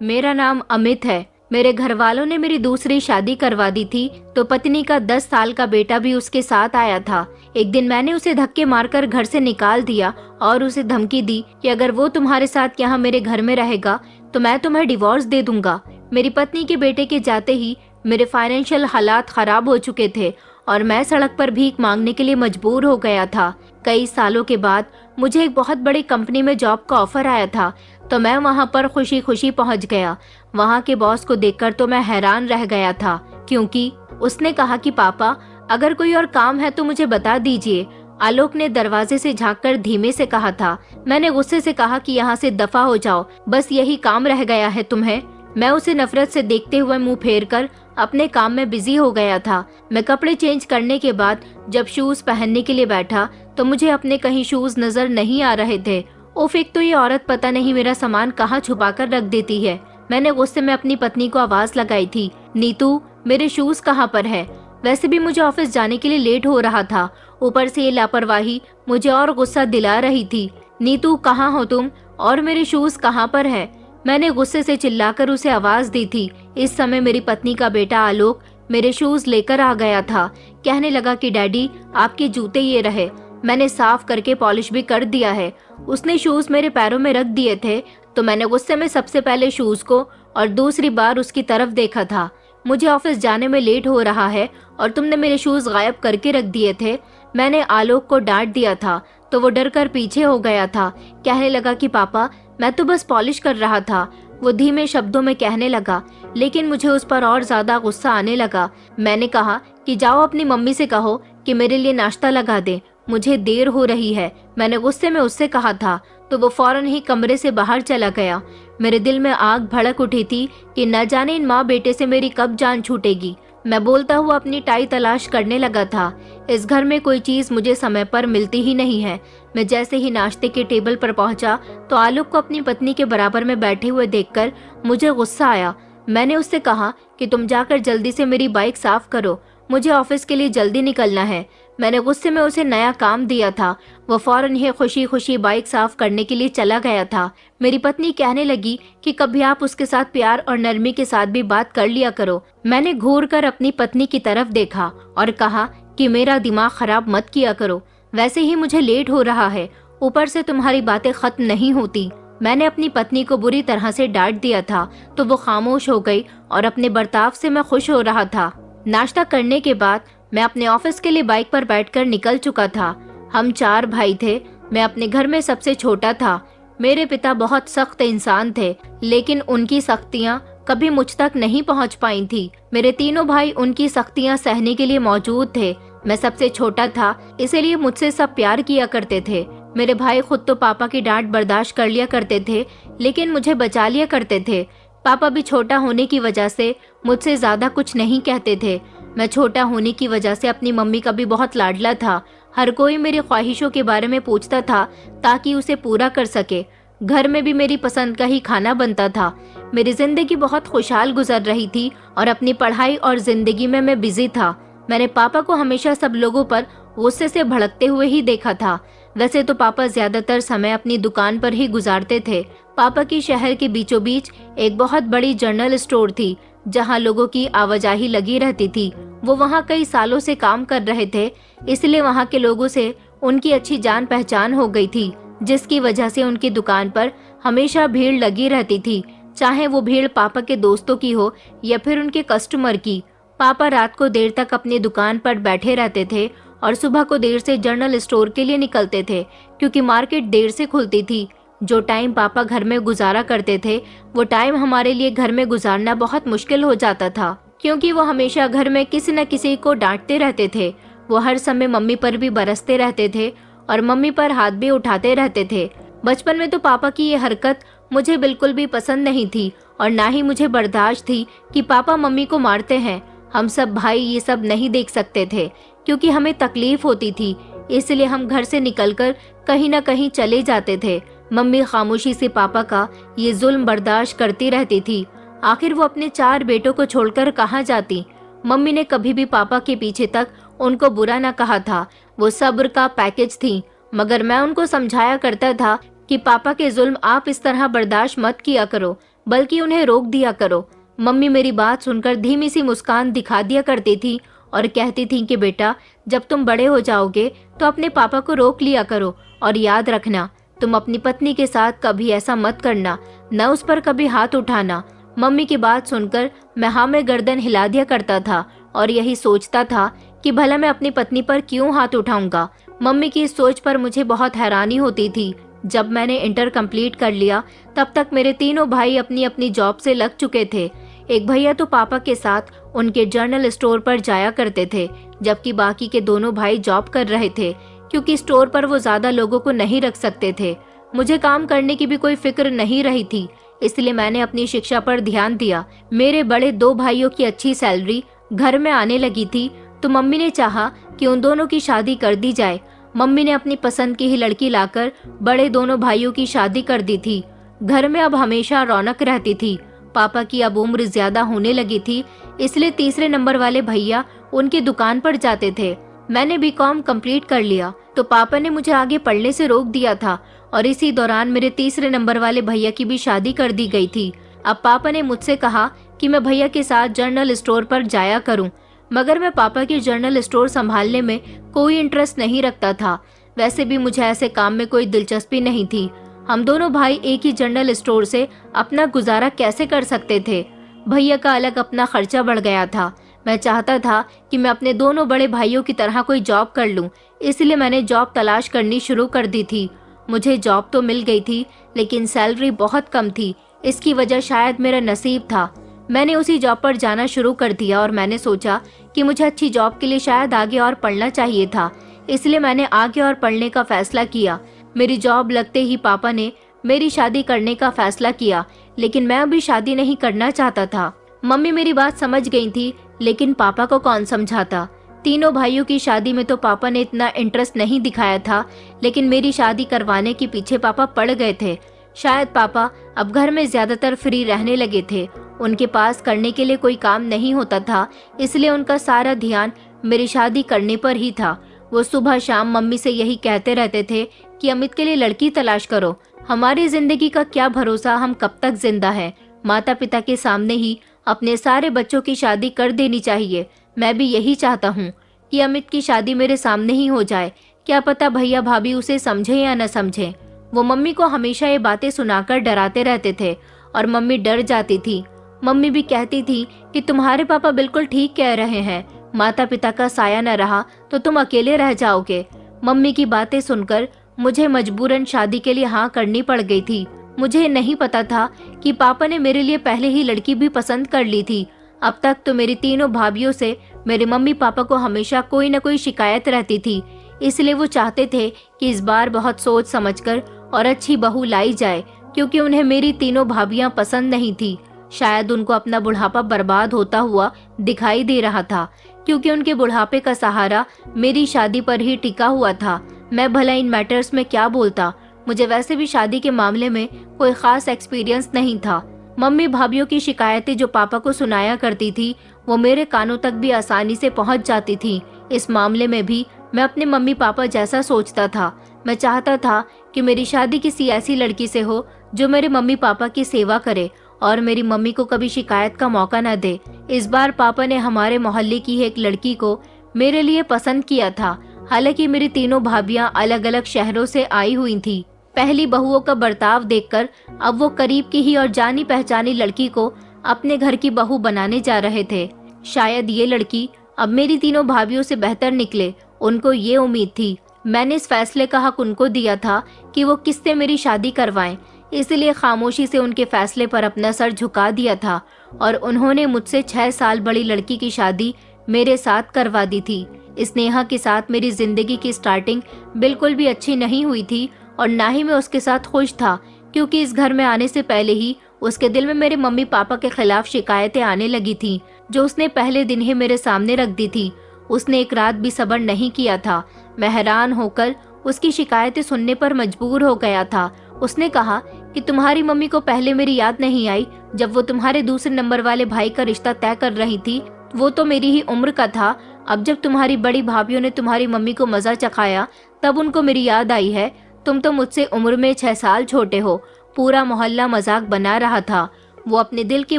मेरा नाम अमित है। मेरे घर वालों ने मेरी दूसरी शादी करवा दी थी तो पत्नी का 10 साल का बेटा भी उसके साथ आया था। एक दिन मैंने उसे धक्के मारकर घर से निकाल दिया और उसे धमकी दी कि अगर वो तुम्हारे साथ यहाँ मेरे घर में रहेगा तो मैं तुम्हें डिवोर्स दे दूंगा। मेरी पत्नी के बेटे के जाते ही मेरे फाइनेंशियल हालात खराब हो चुके थे और मैं सड़क पर भीख मांगने के लिए मजबूर हो गया था। कई सालों के बाद मुझे एक बहुत बड़ी कंपनी में जॉब का ऑफर आया था तो मैं वहां पर खुशी खुशी पहुंच गया। वहां के बॉस को देखकर तो मैं हैरान रह गया था, क्योंकि उसने कहा कि पापा अगर कोई और काम है तो मुझे बता दीजिए। आलोक ने दरवाजे से झांककर धीमे से कहा था। मैंने गुस्से से कहा कि यहाँ से दफा हो जाओ, बस यही काम रह गया है तुम्हें। मैं उसे नफरत से देखते हुए मुंह फेरकर अपने काम में बिजी हो गया था। मैं कपड़े चेंज करने के बाद जब शूज पहनने के लिए बैठा तो मुझे अपने कहीं शूज नजर नहीं आ रहे थे। उफ, एक तो ये औरत पता नहीं मेरा सामान कहाँ छुपा कर रख देती है। मैंने गुस्से में अपनी पत्नी को आवाज लगाई थी, नीतू मेरे शूज कहाँ पर है? वैसे भी मुझे ऑफिस जाने के लिए लेट हो रहा था, ऊपर से ये लापरवाही मुझे और गुस्सा दिला रही थी। नीतू कहाँ हो तुम और मेरे शूज कहाँ पर है? मैंने गुस्से से चिल्लाकर उसे आवाज दी थी। इस समय मेरी पत्नी का बेटा आलोक मेरे शूज लेकर आ गया था। कहने लगा कि डैडी आपके जूते ये रहे, मैंने साफ करके पॉलिश भी कर दिया है। उसने शूज मेरे पैरों में रख दिए थे तो मैंने गुस्से में सबसे पहले शूज को और दूसरी बार उसकी तरफ देखा था। मुझे ऑफिस जाने में लेट हो रहा है और तुमने मेरे शूज गायब करके रख दिए थे। मैंने आलोक को डांट दिया था तो वो डर कर पीछे हो गया था। कहने लगा कि पापा मैं तो बस पॉलिश कर रहा था, वो धीमे शब्दों में कहने लगा। लेकिन मुझे उस पर और ज्यादा गुस्सा आने लगा। मैंने कहा कि जाओ अपनी मम्मी से कहो कि मेरे लिए नाश्ता लगा दे, मुझे देर हो रही है। मैंने गुस्से में उससे कहा था तो वो फौरन ही कमरे से बाहर चला गया। मेरे दिल में आग भड़क उठी थी कि न जाने इन माँ बेटे से मेरी कब जान छूटेगी। मैं बोलता हुआ अपनी टाई तलाश करने लगा था। इस घर में कोई चीज मुझे समय पर मिलती ही नहीं है। मैं जैसे ही नाश्ते के टेबल पर पहुंचा तो आलोक को अपनी पत्नी के बराबर में बैठे हुए देखकर मुझे गुस्सा आया। मैंने उससे कहा कि तुम जाकर जल्दी से मेरी बाइक साफ करो, मुझे ऑफिस के लिए जल्दी निकलना है। मैंने गुस्से में उसे नया काम दिया था। वो फौरन ही खुशी खुशी बाइक साफ करने के लिए चला गया था। मेरी पत्नी कहने लगी कि कभी आप उसके साथ प्यार और नरमी के साथ भी बात कर लिया करो। मैंने घूर कर अपनी पत्नी की तरफ देखा और कहा कि मेरा दिमाग खराब मत किया करो, वैसे ही मुझे लेट हो रहा है, ऊपर से तुम्हारी बातें खत्म नहीं होती। मैंने अपनी पत्नी को बुरी तरह से डांट दिया था तो वो खामोश हो गई और अपने बर्ताव से मैं खुश हो रहा था। नाश्ता करने के बाद मैं अपने ऑफिस के लिए बाइक पर बैठकर निकल चुका था। हम 4 भाई थे, मैं अपने घर में सबसे छोटा था। मेरे पिता बहुत सख्त इंसान थे, लेकिन उनकी सख्तियां कभी मुझ तक नहीं पहुंच पाई थी। मेरे तीनों भाई उनकी सख्तियां सहने के लिए मौजूद थे। मैं सबसे छोटा था, इसीलिए मुझसे सब प्यार किया करते थे। मेरे भाई खुद तो पापा की डांट बर्दाश्त कर लिया करते थे, लेकिन मुझे बचा लिया करते थे। पापा भी छोटा होने की वजह से मुझसे ज्यादा कुछ नहीं कहते थे। मैं छोटा होने की वजह से अपनी मम्मी का भी बहुत लाडला था। हर कोई मेरी ख्वाहिशों के बारे में पूछता था ताकि उसे पूरा कर सके। घर में भी मेरी पसंद का ही खाना बनता था। मेरी जिंदगी बहुत खुशहाल गुजर रही थी और अपनी पढ़ाई और जिंदगी में मैं बिजी था। मैंने पापा को हमेशा सब लोगों पर गुस्से से भड़कते हुए ही देखा था। वैसे तो पापा ज्यादातर समय अपनी दुकान पर ही गुजारते थे। पापा की शहर के बीचों बीच एक बहुत बड़ी जनरल स्टोर थी जहां लोगों की आवाजाही लगी रहती थी। वो वहां कई सालों से काम कर रहे थे, इसलिए वहां के लोगों से उनकी अच्छी जान पहचान हो गई थी, जिसकी वजह से उनकी दुकान पर हमेशा भीड़ लगी रहती थी, चाहे वो भीड़ पापा के दोस्तों की हो या फिर उनके कस्टमर की। पापा रात को देर तक अपनी दुकान पर बैठे रहते थे और सुबह को देर से जनरल स्टोर के लिए निकलते थे, क्योंकि मार्केट देर से खुलती थी। जो टाइम पापा घर में गुजारा करते थे वो टाइम हमारे लिए घर में गुजारना बहुत मुश्किल हो जाता था, क्योंकि वो हमेशा घर में किसी न किसी को डांटते रहते थे। वो हर समय मम्मी पर भी बरसते रहते थे और मम्मी पर हाथ भी उठाते रहते थे। बचपन में तो पापा की ये हरकत मुझे बिल्कुल भी पसंद नहीं थी और ना ही मुझे बर्दाश्त थी कि पापा मम्मी को मारते हैं। हम सब भाई ये सब नहीं देख सकते थे क्योंकि हमें तकलीफ होती थी, इसलिए हम घर से निकलकर कहीं न कहीं चले जाते थे। मम्मी खामोशी से पापा का ये जुल्म बर्दाश्त करती रहती थी। आखिर वो अपने 4 बेटों को छोड़कर कहाँ जाती। मम्मी ने कभी भी पापा के पीछे तक उनको बुरा न कहा था। वो सब्र का पैकेज थी, मगर मैं उनको समझाया करता था कि पापा के जुल्म आप इस तरह बर्दाश्त मत किया करो, बल्कि उन्हें रोक दिया करो। मम्मी मेरी बात सुनकर धीमी सी मुस्कान दिखा दिया करती थी और कहती थी कि बेटा, जब तुम बड़े हो जाओगे तो अपने पापा को रोक लिया करो, और याद रखना तुम अपनी पत्नी के साथ कभी ऐसा मत करना, न उस पर कभी हाथ उठाना। मम्मी की बात सुनकर मैं हाँ में गर्दन हिला दिया करता था और यही सोचता था कि भला मैं अपनी पत्नी पर क्यों हाथ उठाऊंगा। मम्मी की इस सोच पर मुझे बहुत हैरानी होती थी। जब मैंने इंटर कंप्लीट कर लिया तब तक मेरे तीनों भाई अपनी अपनी जॉब से लग चुके थे। एक भैया तो पापा के साथ उनके जर्नल स्टोर पर जाया करते थे, जबकि बाकी के दोनों भाई जॉब कर रहे थे, क्योंकि स्टोर पर वो ज्यादा लोगों को नहीं रख सकते थे। मुझे काम करने की भी कोई फिक्र नहीं रही थी, इसलिए मैंने अपनी शिक्षा पर ध्यान दिया। मेरे बड़े दो भाइयों की अच्छी सैलरी घर में आने लगी थी, तो मम्मी ने चाहा कि उन दोनों की शादी कर दी जाए। मम्मी ने अपनी पसंद की ही लड़की लाकर बड़े दोनों भाइयों की शादी कर दी थी। घर में अब हमेशा रौनक रहती थी। पापा की अब उम्र ज्यादा होने लगी थी, इसलिए तीसरे नंबर वाले भैया उनकी दुकान पर जाते थे। मैंने बीकॉम कंप्लीट कर लिया तो पापा ने मुझे आगे पढ़ने से रोक दिया था, और इसी दौरान मेरे तीसरे नंबर वाले भैया की भी शादी कर दी गई थी। अब पापा ने मुझसे कहा कि मैं भैया के साथ जर्नल स्टोर पर जाया करूं, मगर मैं पापा की जर्नल स्टोर संभालने में कोई इंटरेस्ट नहीं रखता था। वैसे भी मुझे ऐसे काम में कोई दिलचस्पी नहीं थी। हम दोनों भाई एक ही जर्नल स्टोर से अपना गुजारा कैसे कर सकते थे। भैया का अलग अपना खर्चा बढ़ गया था। मैं चाहता था कि मैं अपने दोनों बड़े भाइयों की तरह कोई जॉब कर लूं, इसलिए मैंने जॉब तलाश करनी शुरू कर दी थी। मुझे जॉब तो मिल गई थी, लेकिन सैलरी बहुत कम थी। इसकी वजह शायद मेरा नसीब था। मैंने उसी जॉब पर जाना शुरू कर दिया और मैंने सोचा कि मुझे अच्छी जॉब के लिए शायद आगे और पढ़ना चाहिए था, इसलिए मैंने आगे और पढ़ने का फैसला किया। मेरी जॉब लगते ही पापा ने मेरी शादी करने का फैसला किया, लेकिन मैं अभी शादी नहीं करना चाहता था। मम्मी मेरी बात समझ गई थी, लेकिन पापा को कौन समझाता। तीनों भाइयों की शादी में तो पापा ने इतना इंटरेस्ट नहीं दिखाया था, लेकिन मेरी शादी करवाने के पीछे पापा पड़ गए थे। शायद पापा अब घर में ज्यादातर फ्री रहने लगे थे। उनके पास करने के लिए कोई काम नहीं होता था, इसलिए उनका सारा ध्यान मेरी शादी करने पर ही था। वो सुबह शाम मम्मी से यही कहते रहते थे कि अमित के लिए लड़की तलाश करो। हमारी जिंदगी का क्या भरोसा, हम कब तक जिंदा हैं। माता पिता के सामने ही अपने सारे बच्चों की शादी कर देनी चाहिए। मैं भी यही चाहता हूँ कि अमित की शादी मेरे सामने ही हो जाए। क्या पता भैया भाभी उसे समझे या न समझे। वो मम्मी को हमेशा ये बातें सुनाकर डराते रहते थे और मम्मी डर जाती थी। मम्मी भी कहती थी कि तुम्हारे पापा बिल्कुल ठीक कह रहे हैं, माता पिता का साया न रहा तो तुम अकेले रह जाओगे। मम्मी की बातें सुनकर मुझे मजबूरन शादी के लिए हाँ करनी पड़ गई थी। मुझे नहीं पता था कि पापा ने मेरे लिए पहले ही लड़की भी पसंद कर ली थी। अब तक तो मेरी तीनों भाभियों से मेरे मम्मी पापा को हमेशा कोई न कोई शिकायत रहती थी, इसलिए वो चाहते थे कि इस बार बहुत सोच समझकर और अच्छी बहू लाई जाए, क्योंकि उन्हें मेरी तीनों भाभियां पसंद नहीं थी। शायद उनको अपना बुढ़ापा बर्बाद होता हुआ दिखाई दे रहा था, क्योंकि उनके बुढ़ापे का सहारा मेरी शादी पर ही टिका हुआ था। मैं भला इन मैटर्स में क्या बोलता, मुझे वैसे भी शादी के मामले में कोई खास एक्सपीरियंस नहीं था। मम्मी भाभियों की शिकायतें जो पापा को सुनाया करती थी, वो मेरे कानों तक भी आसानी से पहुंच जाती थी। इस मामले में भी मैं अपने मम्मी पापा जैसा सोचता था। मैं चाहता था कि मेरी शादी किसी ऐसी लड़की से हो जो मेरे मम्मी पापा की सेवा करे और मेरी मम्मी को कभी शिकायत का मौका न दे। इस बार पापा ने हमारे मोहल्ले की एक लड़की को मेरे लिए पसंद किया था। हालांकि मेरी तीनों भाभियां अलग अलग शहरों से आई हुई थी। पहली बहुओं का बर्ताव देखकर अब वो करीब की ही और जानी पहचानी लड़की को अपने घर की बहू बनाने जा रहे थे। शायद ये लड़की अब मेरी तीनों भाभियों से बेहतर निकले, उनको ये उम्मीद थी। मैंने इस फैसले का हक उनको दिया था कि वो किससे मेरी शादी करवाएं, इसलिए खामोशी से उनके फैसले पर अपना सर झुका दिया था और उन्होंने मुझसे 6 साल बड़ी लड़की की शादी मेरे साथ करवा दी थी। स्नेहा के साथ मेरी जिंदगी की स्टार्टिंग बिल्कुल भी अच्छी नहीं हुई थी और ना ही मैं उसके साथ खुश था, क्योंकि इस घर में आने से पहले ही उसके दिल में मेरे मम्मी पापा के खिलाफ शिकायतें आने लगी थी, जो उसने पहले दिन ही मेरे सामने रख दी थी। उसने एक रात भी सब्र नहीं किया था। मैं हैरान होकर उसकी शिकायतें सुनने पर मजबूर हो गया था। उसने कहा कि तुम्हारी मम्मी को पहले मेरी याद नहीं आई जब वो तुम्हारे दूसरे नंबर वाले भाई का रिश्ता तय कर रही थी। वो तो मेरी ही उम्र का था। अब जब तुम्हारी बड़ी भाभियों ने तुम्हारी मम्मी को मजा चखाया तब उनको मेरी याद आई है। तुम तो मुझसे उम्र में 6 साल छोटे हो। पूरा मोहल्ला मजाक बना रहा था। वो अपने दिल की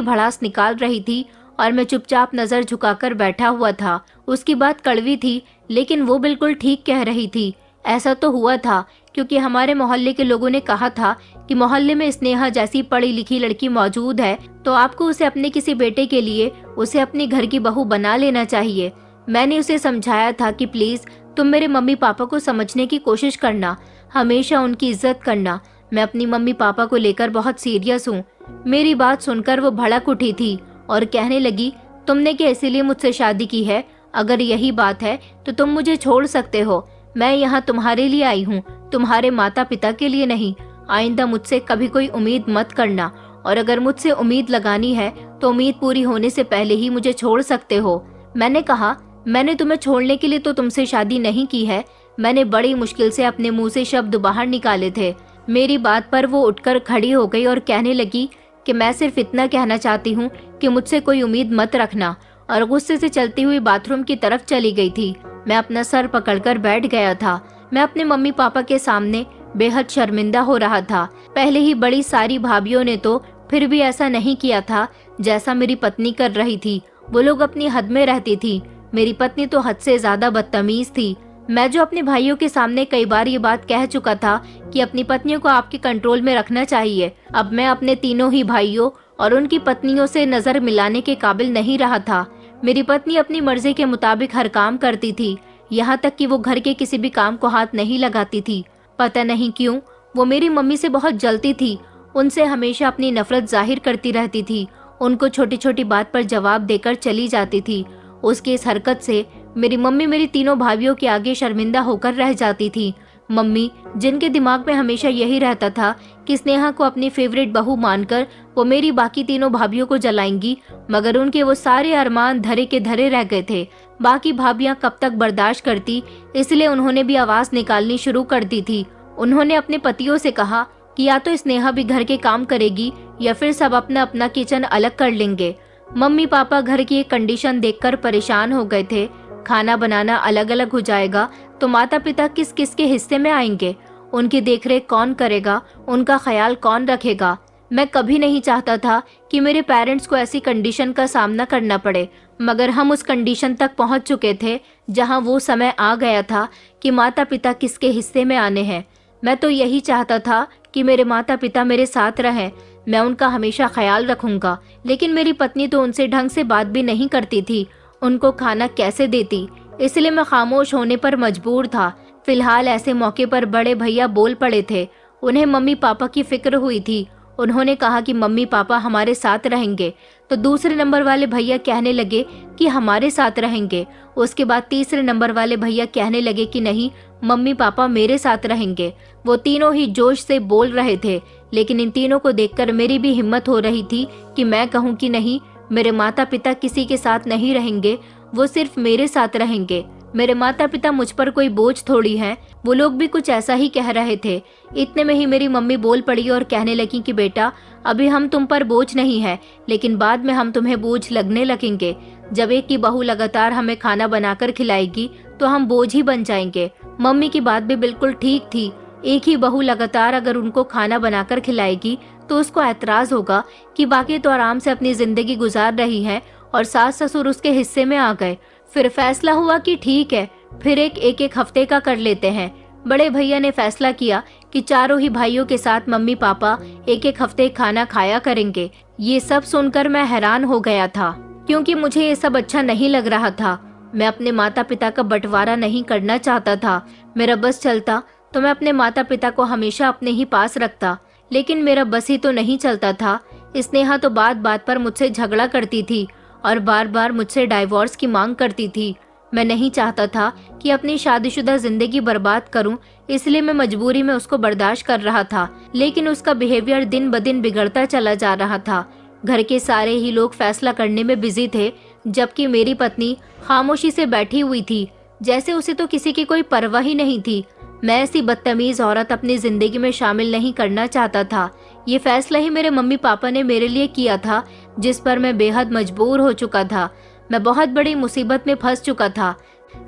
भड़ास निकाल रही थी और मैं चुपचाप नजर झुकाकर बैठा हुआ था। उसकी बात कड़वी थी, लेकिन वो बिल्कुल ठीक कह रही थी। ऐसा तो हुआ था क्योंकि हमारे मोहल्ले के लोगों ने कहा था कि मोहल्ले में स्नेहा जैसी पढ़ी लिखी लड़की मौजूद है, तो आपको उसे अपने किसी बेटे के लिए उसे अपने घर की बहू बना लेना चाहिए। मैंने उसे समझाया था कि प्लीज तुम मेरे मम्मी पापा को समझने की कोशिश करना, हमेशा उनकी इज्जत करना। मैं अपनी मम्मी पापा को लेकर बहुत सीरियस हूँ। मेरी बात सुनकर वो भड़क उठी थी और कहने लगी, तुमने क्या इसीलिए मुझसे शादी की है? अगर यही बात है तो तुम मुझे छोड़ सकते हो। मैं यहाँ तुम्हारे लिए आई हूँ, तुम्हारे माता पिता के लिए नहीं। आइंदा मुझसे कभी कोई उम्मीद मत करना, और अगर मुझसे उम्मीद लगानी है तो उम्मीद पूरी होने से पहले ही मुझे छोड़ सकते हो। मैंने कहा, मैंने तुम्हें छोड़ने के लिए तो तुमसे शादी नहीं की है। मैंने बड़ी मुश्किल से अपने मुंह से शब्द बाहर निकाले थे। मेरी बात पर वो उठकर खड़ी हो गई और कहने लगी कि मैं सिर्फ इतना कहना चाहती हूँ कि मुझसे कोई उम्मीद मत रखना, और गुस्से से चलती हुई बाथरूम की तरफ चली गई थी। मैं अपना सर पकड़कर बैठ गया था। मैं अपने मम्मी पापा के सामने बेहद शर्मिंदा हो रहा था। पहले ही बड़ी सारी भाभीियों ने तो फिर भी ऐसा नहीं किया था जैसा मेरी पत्नी कर रही थी। वो लोग अपनी हद में रहती थी। मेरी पत्नी तो हद से ज्यादा बदतमीज थी। मैं जो अपने भाइयों के सामने कई बार ये बात कह चुका था कि अपनी पत्नियों को आपके कंट्रोल में रखना चाहिए, अब मैं अपने तीनों ही भाइयों और उनकी पत्नियों से नजर मिलाने के काबिल नहीं रहा था। मेरी पत्नी अपनी मर्जी के मुताबिक हर काम करती थी, यहाँ तक कि वो घर के किसी भी काम को हाथ नहीं लगाती थी। पता नहीं क्यों वो मेरी मम्मी से बहुत जलती थी। उनसे हमेशा अपनी नफरत जाहिर करती रहती थी। उनको छोटी छोटी बात पर जवाब देकर चली जाती थी। उसकी इस हरकत से मेरी मम्मी मेरी तीनों भाभीियों के आगे शर्मिंदा होकर रह जाती थी। मम्मी, जिनके दिमाग में हमेशा यही रहता था कि स्नेहा को अपनी फेवरेट बहू मानकर वो मेरी बाकी तीनों भाभीियों को जलाएंगी, मगर उनके वो सारे अरमान धरे के धरे रह गए थे। बाकी भाभियां कब तक बर्दाश्त करती, इसलिए उन्होंने भी आवाज निकालनी शुरू कर दी थी। उन्होंने अपने पतियों से कहा कि या तो स्नेहा भी घर के काम करेगी या फिर सब अपना अपना किचन अलग कर लेंगे। मम्मी पापा घर की एक कंडीशन देखकर परेशान हो गए थे। खाना बनाना अलग अलग हो जाएगा तो माता पिता किस किस के हिस्से में आएंगे, उनकी देखरेख कौन करेगा, उनका ख्याल कौन रखेगा। मैं कभी नहीं चाहता था कि मेरे पेरेंट्स को ऐसी कंडीशन का सामना करना पड़े, मगर हम उस कंडीशन तक पहुंच चुके थे जहां वो समय आ गया था कि माता पिता किसके हिस्से में आने हैं। मैं तो यही चाहता था कि मेरे माता पिता मेरे साथ रहें, मैं उनका हमेशा ख्याल रखूंगा। लेकिन मेरी पत्नी तो उनसे ढंग से बात भी नहीं करती थी। उनको खाना कैसे देती, इसलिए मैं खामोश होने पर मजबूर था। फिलहाल ऐसे मौके पर बड़े भैया बोल पड़े थे। उन्हें मम्मी पापा की फिक्र हुई थी। उन्होंने कहा कि मम्मी पापा हमारे साथ रहेंगे, तो दूसरे नंबर वाले भैया कहने लगे कि हमारे साथ रहेंगे। उसके बाद तीसरे नंबर वाले भैया कहने लगे कि नहीं, मम्मी पापा मेरे साथ रहेंगे। वो तीनों ही जोश से बोल रहे थे, लेकिन इन तीनों को देखकर मेरी भी हिम्मत हो रही थी कि मैं कहूँ कि नहीं, मेरे माता पिता किसी के साथ नहीं रहेंगे, वो सिर्फ मेरे साथ रहेंगे। मेरे माता पिता मुझ पर कोई बोझ थोड़ी हैं। वो लोग भी कुछ ऐसा ही कह रहे थे। इतने में ही मेरी मम्मी बोल पड़ी और कहने लगी कि बेटा, अभी हम तुम पर बोझ नहीं है, लेकिन बाद में हम तुम्हें बोझ लगने लगेंगे। जब एक की बहू लगातार हमें खाना बनाकर खिलाएगी तो हम बोझ ही बन जाएंगे। मम्मी की बात भी बिल्कुल ठीक थी। एक ही बहू लगातार अगर उनको खाना बनाकर खिलाएगी तो उसको ऐतराज होगा कि बाकी तो आराम से अपनी जिंदगी गुजार रही है और सास ससुर उसके हिस्से में आ गए। फिर फैसला हुआ कि ठीक है, फिर एक हफ्ते का कर लेते हैं। बड़े भैया ने फैसला किया कि चारों ही भाइयों के साथ मम्मी पापा एक हफ्ते खाना खाया करेंगे। ये सब सुनकर मैं हैरान हो गया था, क्योंकि मुझे ये सब अच्छा नहीं लग रहा था। मैं अपने माता पिता का बंटवारा नहीं करना चाहता था। मेरा बस चलता तो मैं अपने माता पिता को हमेशा अपने ही पास रखता, लेकिन मेरा बस ही तो नहीं चलता था। स्नेहा तो बात बात पर मुझसे झगड़ा करती थी और बार बार मुझसे डाइवोर्स की मांग करती थी। मैं नहीं चाहता था कि अपनी शादीशुदा जिंदगी बर्बाद करूं, इसलिए मैं मजबूरी में उसको बर्दाश्त कर रहा था। लेकिन उसका बिहेवियर दिन ब दिन बिगड़ता चला जा रहा था। घर के सारे ही लोग फैसला करने में बिजी थे, जबकि मेरी पत्नी खामोशी से बैठी हुई थी, जैसे उसे तो किसी की कोई परवाह ही नहीं थी। मैं ऐसी बदतमीज औरत अपनी जिंदगी में शामिल नहीं करना चाहता था। ये फैसला ही मेरे मम्मी पापा ने मेरे लिए किया था, जिस पर मैं बेहद मजबूर हो चुका था। मैं बहुत बड़ी मुसीबत में फंस चुका था।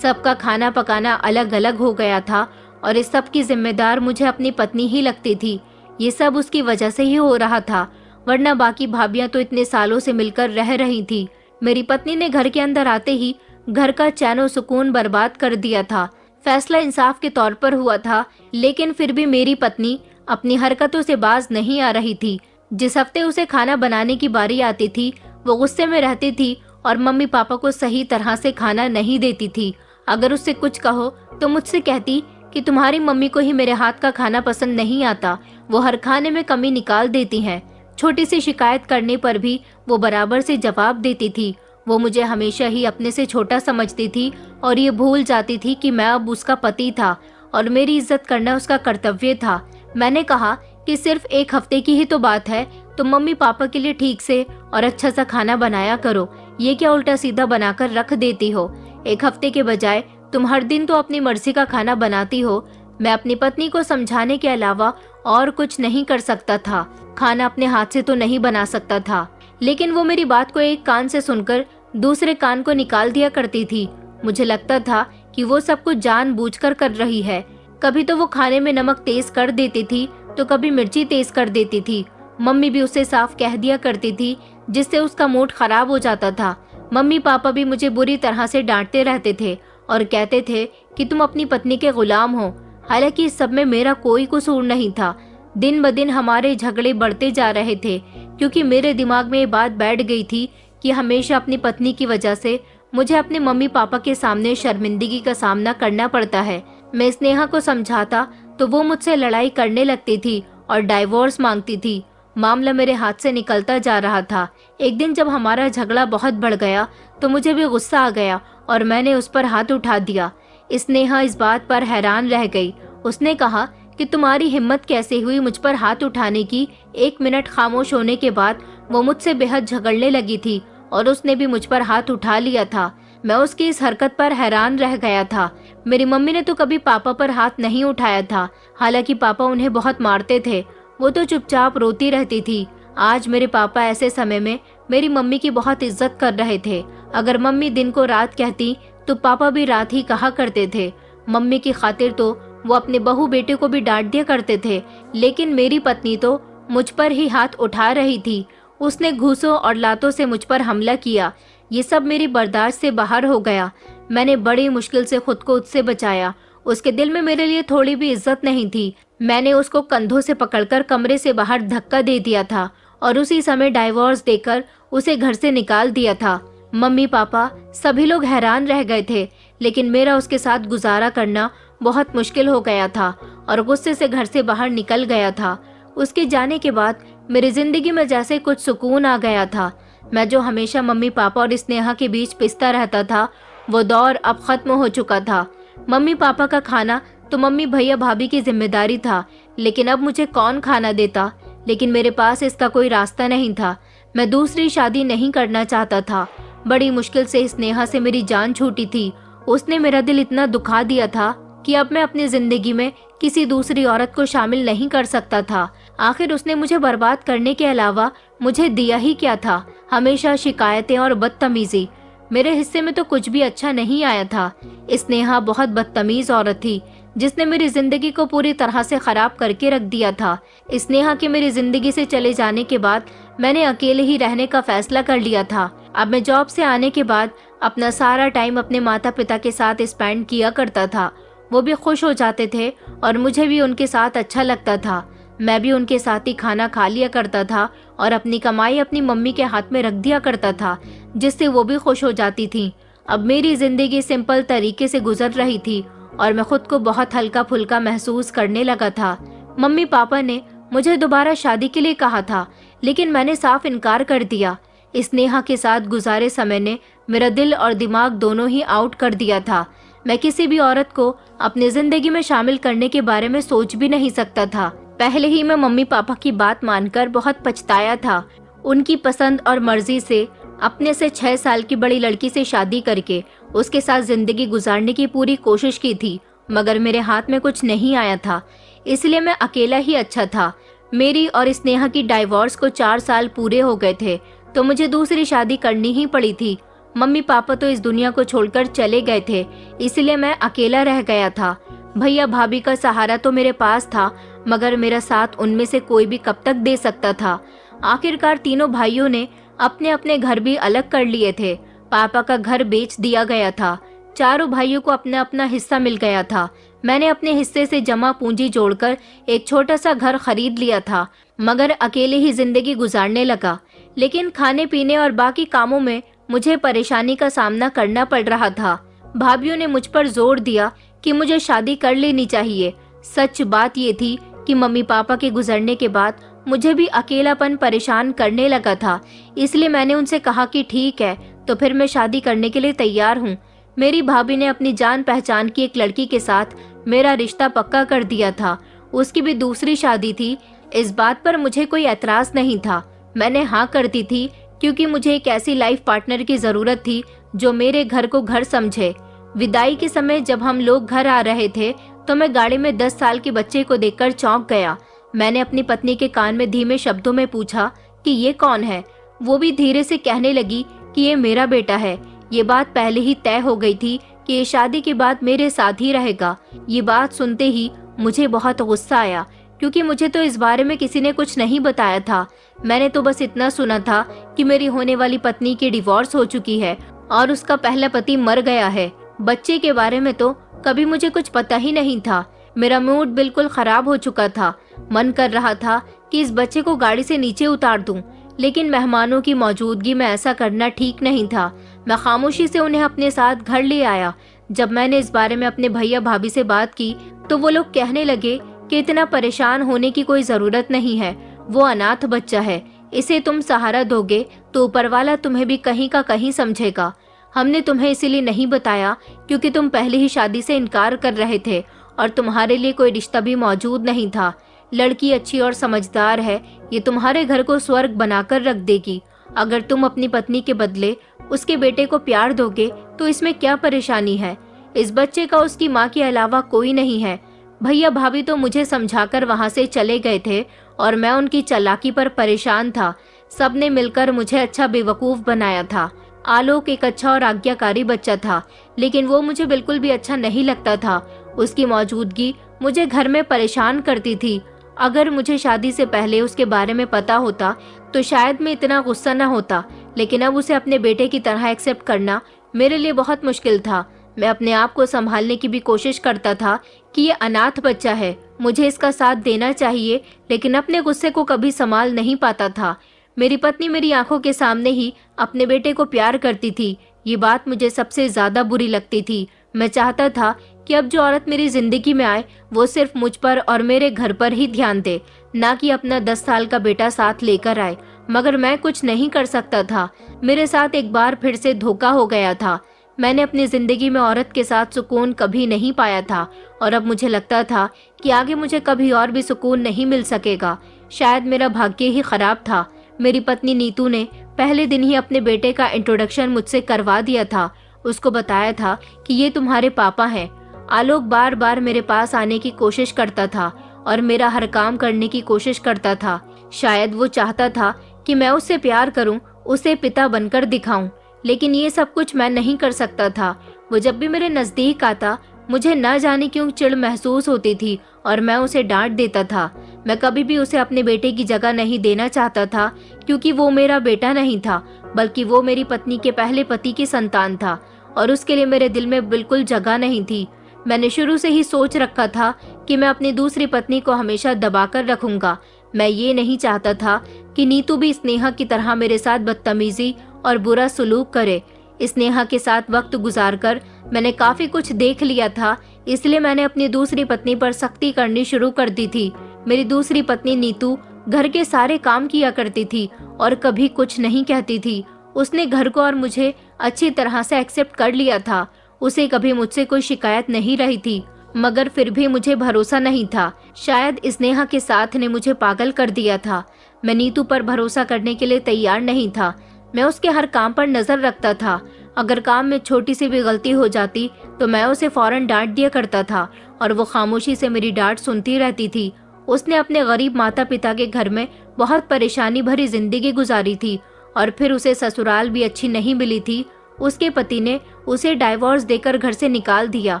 सबका खाना पकाना अलग अलग हो गया था और इस सब की जिम्मेदार मुझे अपनी पत्नी ही लगती थी। ये सब उसकी वजह से ही हो रहा था, वरना बाकी भाभियां तो इतने सालों से मिलकर रह रही थी। मेरी पत्नी ने घर के अंदर आते ही घर का चैन और सुकून बर्बाद कर दिया था। फैसला इंसाफ के तौर पर हुआ था, लेकिन फिर भी मेरी पत्नी अपनी हरकतों से बाज नहीं आ रही थी। जिस हफ्ते उसे खाना बनाने की बारी आती थी वो गुस्से में रहती थी और मम्मी पापा को सही तरह से खाना नहीं देती थी। अगर उससे कुछ कहो तो मुझसे कहती कि तुम्हारी मम्मी को ही मेरे हाथ का खाना पसंद नहीं आता, वो हर खाने में कमी निकाल देती हैं। छोटी सी शिकायत करने पर भी वो बराबर से जवाब देती थी। वो मुझे हमेशा ही अपने से छोटा समझती थी और ये भूल जाती थी कि मैं अब उसका पति था और मेरी इज्जत करना उसका कर्तव्य था। मैंने कहा कि सिर्फ एक हफ्ते की ही तो बात है, तो मम्मी पापा के लिए ठीक से और अच्छा सा खाना बनाया करो। ये क्या उल्टा सीधा बनाकर रख देती हो? एक हफ्ते के बजाय तुम हर दिन तो अपनी मर्जी का खाना बनाती हो। मैं अपनी पत्नी को समझाने के अलावा और कुछ नहीं कर सकता था। खाना अपने हाथ से तो नहीं बना सकता था, लेकिन वो मेरी बात को एक कान से सुनकर दूसरे कान को निकाल दिया करती थी। मुझे लगता था कि वो सब कुछ जानबूझकर कर रही है। कभी तो वो खाने में नमक तेज कर देती थी तो कभी मिर्ची तेज कर देती थी। मम्मी भी उसे साफ कह दिया करती थी, जिससे उसका मूड खराब हो जाता था। मम्मी पापा भी मुझे बुरी तरह से डांटते रहते थे और कहते थे कि तुम अपनी पत्नी के गुलाम हो। हालांकि इस सब में मेरा कोई कसूर नहीं था। दिन ब दिन हमारे झगड़े बढ़ते जा रहे थे, क्योंकि मेरे दिमाग में ये बात बैठ गई थी कि हमेशा अपनी पत्नी की वजह से मुझे अपने मम्मी पापा के सामने शर्मिंदगी का सामना करना पड़ता है। मैं स्नेहा को समझाता तो वो मुझसे लड़ाई करने लगती थी और डाइवोर्स मांगती थी। मामला मेरे हाथ से निकलता जा रहा था। एक दिन जब हमारा झगड़ा बहुत बढ़ गया तो मुझे भी गुस्सा आ गया और मैंने उस पर हाथ उठा दिया। स्नेहा इस बात पर हैरान रह गई। उसने कहा कि तुम्हारी हिम्मत कैसे हुई मुझ पर हाथ उठाने की। 1 मिनट खामोश होने के बाद वो मुझसे बेहद झगड़ने लगी थी और उसने भी मुझ पर हाथ उठा लिया था। मैं उसकी इस हरकत पर हैरान रह गया था। मेरी मम्मी ने तो कभी पापा पर हाथ नहीं उठाया था, हालांकि पापा उन्हें बहुत मारते थे। वो तो चुपचाप रोती रहती थी। आज मेरे पापा ऐसे समय में मेरी मम्मी की बहुत इज्जत कर रहे थे। अगर मम्मी दिन को रात कहती तो पापा भी रात ही कहा करते थे। मम्मी की खातिर तो वो अपने बहू बेटे को भी डांट दिया करते थे, लेकिन मेरी पत्नी तो मुझ पर ही हाथ उठा रही थी। उसने घूंसों और लातों से मुझ पर हमला किया। ये सब मेरी बर्दाश्त से बाहर हो गया। मैंने बड़ी मुश्किल से खुद को उससे बचाया। उसके दिल में मेरे लिए थोड़ी भी इज्जत नहीं थी। मैंने उसको कंधों से पकड़कर कमरे से बाहर धक्का दे दिया था और उसी समय डाइवोर्स देकर उसे घर से निकाल दिया था। मम्मी पापा सभी लोग हैरान रह गए थे, लेकिन मेरा उसके साथ गुजारा करना बहुत मुश्किल हो गया था और गुस्से से घर से बाहर निकल गया था। उसके जाने के बाद मेरी जिंदगी में जैसे कुछ सुकून आ गया था। मैं जो हमेशा मम्मी पापा और स्नेहा के बीच पिसता रहता था, वो दौर अब खत्म हो चुका था। मम्मी पापा का खाना तो मम्मी भैया भाभी की जिम्मेदारी था, लेकिन अब मुझे कौन खाना देता? लेकिन मेरे पास इसका कोई रास्ता नहीं था। मैं दूसरी शादी नहीं करना चाहता था। बड़ी मुश्किल से स्नेहा से मेरी जान छूटी थी। उसने मेरा दिल इतना दुखा दिया था कि अब मैं अपनी जिंदगी में किसी दूसरी औरत को शामिल नहीं कर सकता था। आखिर उसने मुझे बर्बाद करने के अलावा मुझे दिया ही क्या था? हमेशा शिकायतें और बदतमीजी। मेरे हिस्से में तो कुछ भी अच्छा नहीं आया था। स्नेहा बहुत बदतमीज औरत थी, जिसने मेरी जिंदगी को पूरी तरह से खराब करके रख दिया था। स्नेहा के मेरी जिंदगी से चले जाने के बाद मैंने अकेले ही रहने का फैसला कर लिया था। अब मैं जॉब से आने के बाद अपना सारा टाइम अपने माता पिता के साथ स्पेंड किया करता था। वो भी खुश हो जाते थे और मुझे भी उनके साथ अच्छा लगता था। मैं भी उनके साथ ही खाना खा लिया करता था और अपनी कमाई अपनी मम्मी के हाथ में रख दिया करता था, जिससे वो भी खुश हो जाती थी। अब मेरी जिंदगी सिंपल तरीके से गुजर रही थी और मैं खुद को बहुत हल्का फुल्का महसूस करने लगा था। मम्मी पापा ने मुझे दोबारा शादी के लिए कहा था, लेकिन मैंने साफ इनकार कर दिया। स्नेहा के साथ गुजारे समय ने मेरा दिल और दिमाग दोनों ही आउट कर दिया था। मैं किसी भी औरत को अपनी जिंदगी में शामिल करने के बारे में सोच भी नहीं सकता था। पहले ही मैं मम्मी पापा की बात मानकर बहुत पछताया था। उनकी पसंद और मर्जी से अपने से 6 साल की बड़ी लड़की से शादी करके उसके साथ जिंदगी गुजारने की पूरी कोशिश की थी, मगर मेरे हाथ में कुछ नहीं आया था। इसलिए मैं अकेला ही अच्छा था। मेरी और स्नेहा की डाइवोर्स को 4 साल पूरे हो गए थे, तो मुझे दूसरी शादी करनी ही पड़ी थी। मम्मी पापा तो इस दुनिया को छोड़कर चले गए थे, इसलिए मैं अकेला रह गया था। भैया भाभी का सहारा तो मेरे पास था, मगर मेरा साथ उनमें से कोई भी कब तक दे सकता था। आखिरकार तीनों भाइयों ने अपने अपने घर भी अलग कर लिए थे। पापा का घर बेच दिया गया था। चारों भाइयों को अपना अपना हिस्सा मिल गया था। मैंने अपने हिस्से से जमा पूंजी जोड़कर एक छोटा सा घर खरीद लिया था, मगर अकेले ही जिंदगी गुजारने लगा। लेकिन खाने पीने और बाकी कामों में मुझे परेशानी का सामना करना पड़ रहा था। भाभीियों ने मुझ पर जोर दिया कि मुझे शादी कर लेनी चाहिए। सच बात ये थी कि मम्मी पापा के गुजरने के बाद मुझे भी अकेलापन परेशान करने लगा था। इसलिए मैंने उनसे कहा कि ठीक है, तो फिर मैं शादी करने के लिए तैयार हूँ। मेरी भाभी ने अपनी जान पहचान की एक लड़की के साथ मेरा रिश्ता पक्का कर दिया था। उसकी भी दूसरी शादी थी। इस बात पर मुझे कोई एतराज नहीं था। मैंने हाँ कर दी थी क्योंकि मुझे एक ऐसी लाइफ पार्टनर की जरूरत थी जो मेरे घर को घर समझे। विदाई के समय जब हम लोग घर आ रहे थे तो मैं गाड़ी में 10 साल के बच्चे को देखकर चौंक गया। मैंने अपनी पत्नी के कान में धीमे शब्दों में पूछा कि ये कौन है। वो भी धीरे से कहने लगी कि ये मेरा बेटा है। ये बात पहले ही तय हो गई थी कि ये शादी के बाद मेरे साथ ही रहेगा। ये बात सुनते ही मुझे बहुत गुस्सा आया, क्योंकि मुझे तो इस बारे में किसी ने कुछ नहीं बताया था। मैंने तो बस इतना सुना था कि मेरी होने वाली पत्नी की डिवोर्स हो चुकी है और उसका पहला पति मर गया है। बच्चे के बारे में तो कभी मुझे कुछ पता ही नहीं था। मेरा मूड बिल्कुल खराब हो चुका था। मन कर रहा था कि इस बच्चे को गाड़ी से नीचे उतार दूं, लेकिन मेहमानों की मौजूदगी में ऐसा करना ठीक नहीं था। मैं खामोशी से उन्हें अपने साथ घर ले आया। जब मैंने इस बारे में अपने भैया भाभी से बात की तो वो लोग कहने लगे कि इतना परेशान होने की कोई जरूरत नहीं है। वो अनाथ बच्चा है, इसे तुम सहारा दोगे तो ऊपर वाला तुम्हें भी कहीं का कहीं समझेगा। हमने तुम्हें इसीलिए नहीं बताया क्योंकि तुम पहले ही शादी से इनकार कर रहे थे और तुम्हारे लिए कोई रिश्ता भी मौजूद नहीं था। लड़की अच्छी और समझदार है, ये तुम्हारे घर को स्वर्ग बनाकर रख देगी। अगर तुम अपनी पत्नी के बदले उसके बेटे को प्यार दोगे तो इसमें क्या परेशानी है। इस बच्चे का उसकी माँ के अलावा कोई नहीं है। भैया भाभी तो मुझे समझाकर वहाँ से चले गए थे और मैं उनकी चालाकी पर परेशान था। सबने मिलकर मुझे अच्छा बेवकूफ बनाया था। आलोक एक अच्छा और आज्ञाकारी बच्चा था, लेकिन वो मुझे बिल्कुल भी अच्छा नहीं लगता था। उसकी मौजूदगी मुझे घर में परेशान करती थी। अगर मुझे शादी से पहले उसके बारे में पता होता तो शायद मैं इतना गुस्सा न होता, लेकिन अब उसे अपने बेटे की तरह एक्सेप्ट करना मेरे लिए बहुत मुश्किल था। मैं अपने आप को संभालने की भी कोशिश करता था कि ये अनाथ बच्चा है, मुझे इसका साथ देना चाहिए, लेकिन अपने गुस्से को कभी संभाल नहीं पाता था। मेरी पत्नी मेरी आंखों के सामने ही अपने बेटे को प्यार करती थी। ये बात मुझे सबसे ज्यादा बुरी लगती थी। मैं चाहता था कि अब जो औरत मेरी जिंदगी में आए वो सिर्फ मुझ पर और मेरे घर पर ही ध्यान दे, ना कि अपना 10 साल का बेटा साथ लेकर आए। मगर मैं कुछ नहीं कर सकता था। मेरे साथ एक बार फिर से धोखा हो गया था। मैंने अपनी जिंदगी में औरत के साथ सुकून कभी नहीं पाया था और अब मुझे लगता था कि आगे मुझे कभी और भी सुकून नहीं मिल सकेगा। शायद मेरा भाग्य ही खराब था। मेरी पत्नी नीतू ने पहले दिन ही अपने बेटे का इंट्रोडक्शन मुझसे करवा दिया था। उसको बताया था कि ये तुम्हारे पापा हैं। आलोक बार बार मेरे पास आने की कोशिश करता था और मेरा हर काम करने की कोशिश करता था। शायद वो चाहता था कि मैं उससे प्यार करूं, उसे पिता बनकर दिखाऊं, लेकिन ये सब कुछ मैं नहीं कर सकता था। वो जब भी मेरे नजदीक आता मुझे न जाने क्यों चिढ़ महसूस होती थी और मैं उसे डांट देता था। मैं कभी भी उसे अपने बेटे की जगह नहीं देना चाहता था, क्योंकि वो मेरा बेटा नहीं था, बल्कि वो मेरी पत्नी के पहले पति की संतान था और उसके लिए मेरे दिल में बिल्कुल जगह नहीं थी। मैंने शुरू से ही सोच रखा था कि मैं अपनी दूसरी पत्नी को हमेशा दबाकर रखूंगा। मैं ये नहीं चाहता था कि नीतू भी स्नेहा की तरह मेरे साथ बदतमीजी और बुरा सलूक करे। स्नेहा के साथ वक्त गुजारकर मैंने काफी कुछ देख लिया था, इसलिए मैंने अपनी दूसरी पत्नी पर सख्ती करनी शुरू कर दी थी। मेरी दूसरी पत्नी नीतू घर के सारे काम किया करती थी और कभी कुछ नहीं कहती थी। उसने घर को और मुझे अच्छी तरह से एक्सेप्ट कर लिया था। उसे कभी मुझसे कोई शिकायत नहीं रही थी, मगर फिर भी मुझे भरोसा नहीं था। शायद स्नेहा के साथ ने मुझे पागल कर दिया था। मैं नीतू पर भरोसा करने के लिए तैयार नहीं था। मैं उसके हर काम पर नजर रखता था। अगर काम में छोटी सी भी गलती हो जाती तो मैं उसे फौरन डांट दिया करता था और वो खामोशी से मेरी डांट सुनती रहती थी। उसने अपने गरीब माता पिता के घर में बहुत परेशानी भरी जिंदगी गुजारी थी और फिर उसे ससुराल भी अच्छी नहीं मिली थी। उसके पति ने उसे डाइवोर्स देकर घर से निकाल दिया।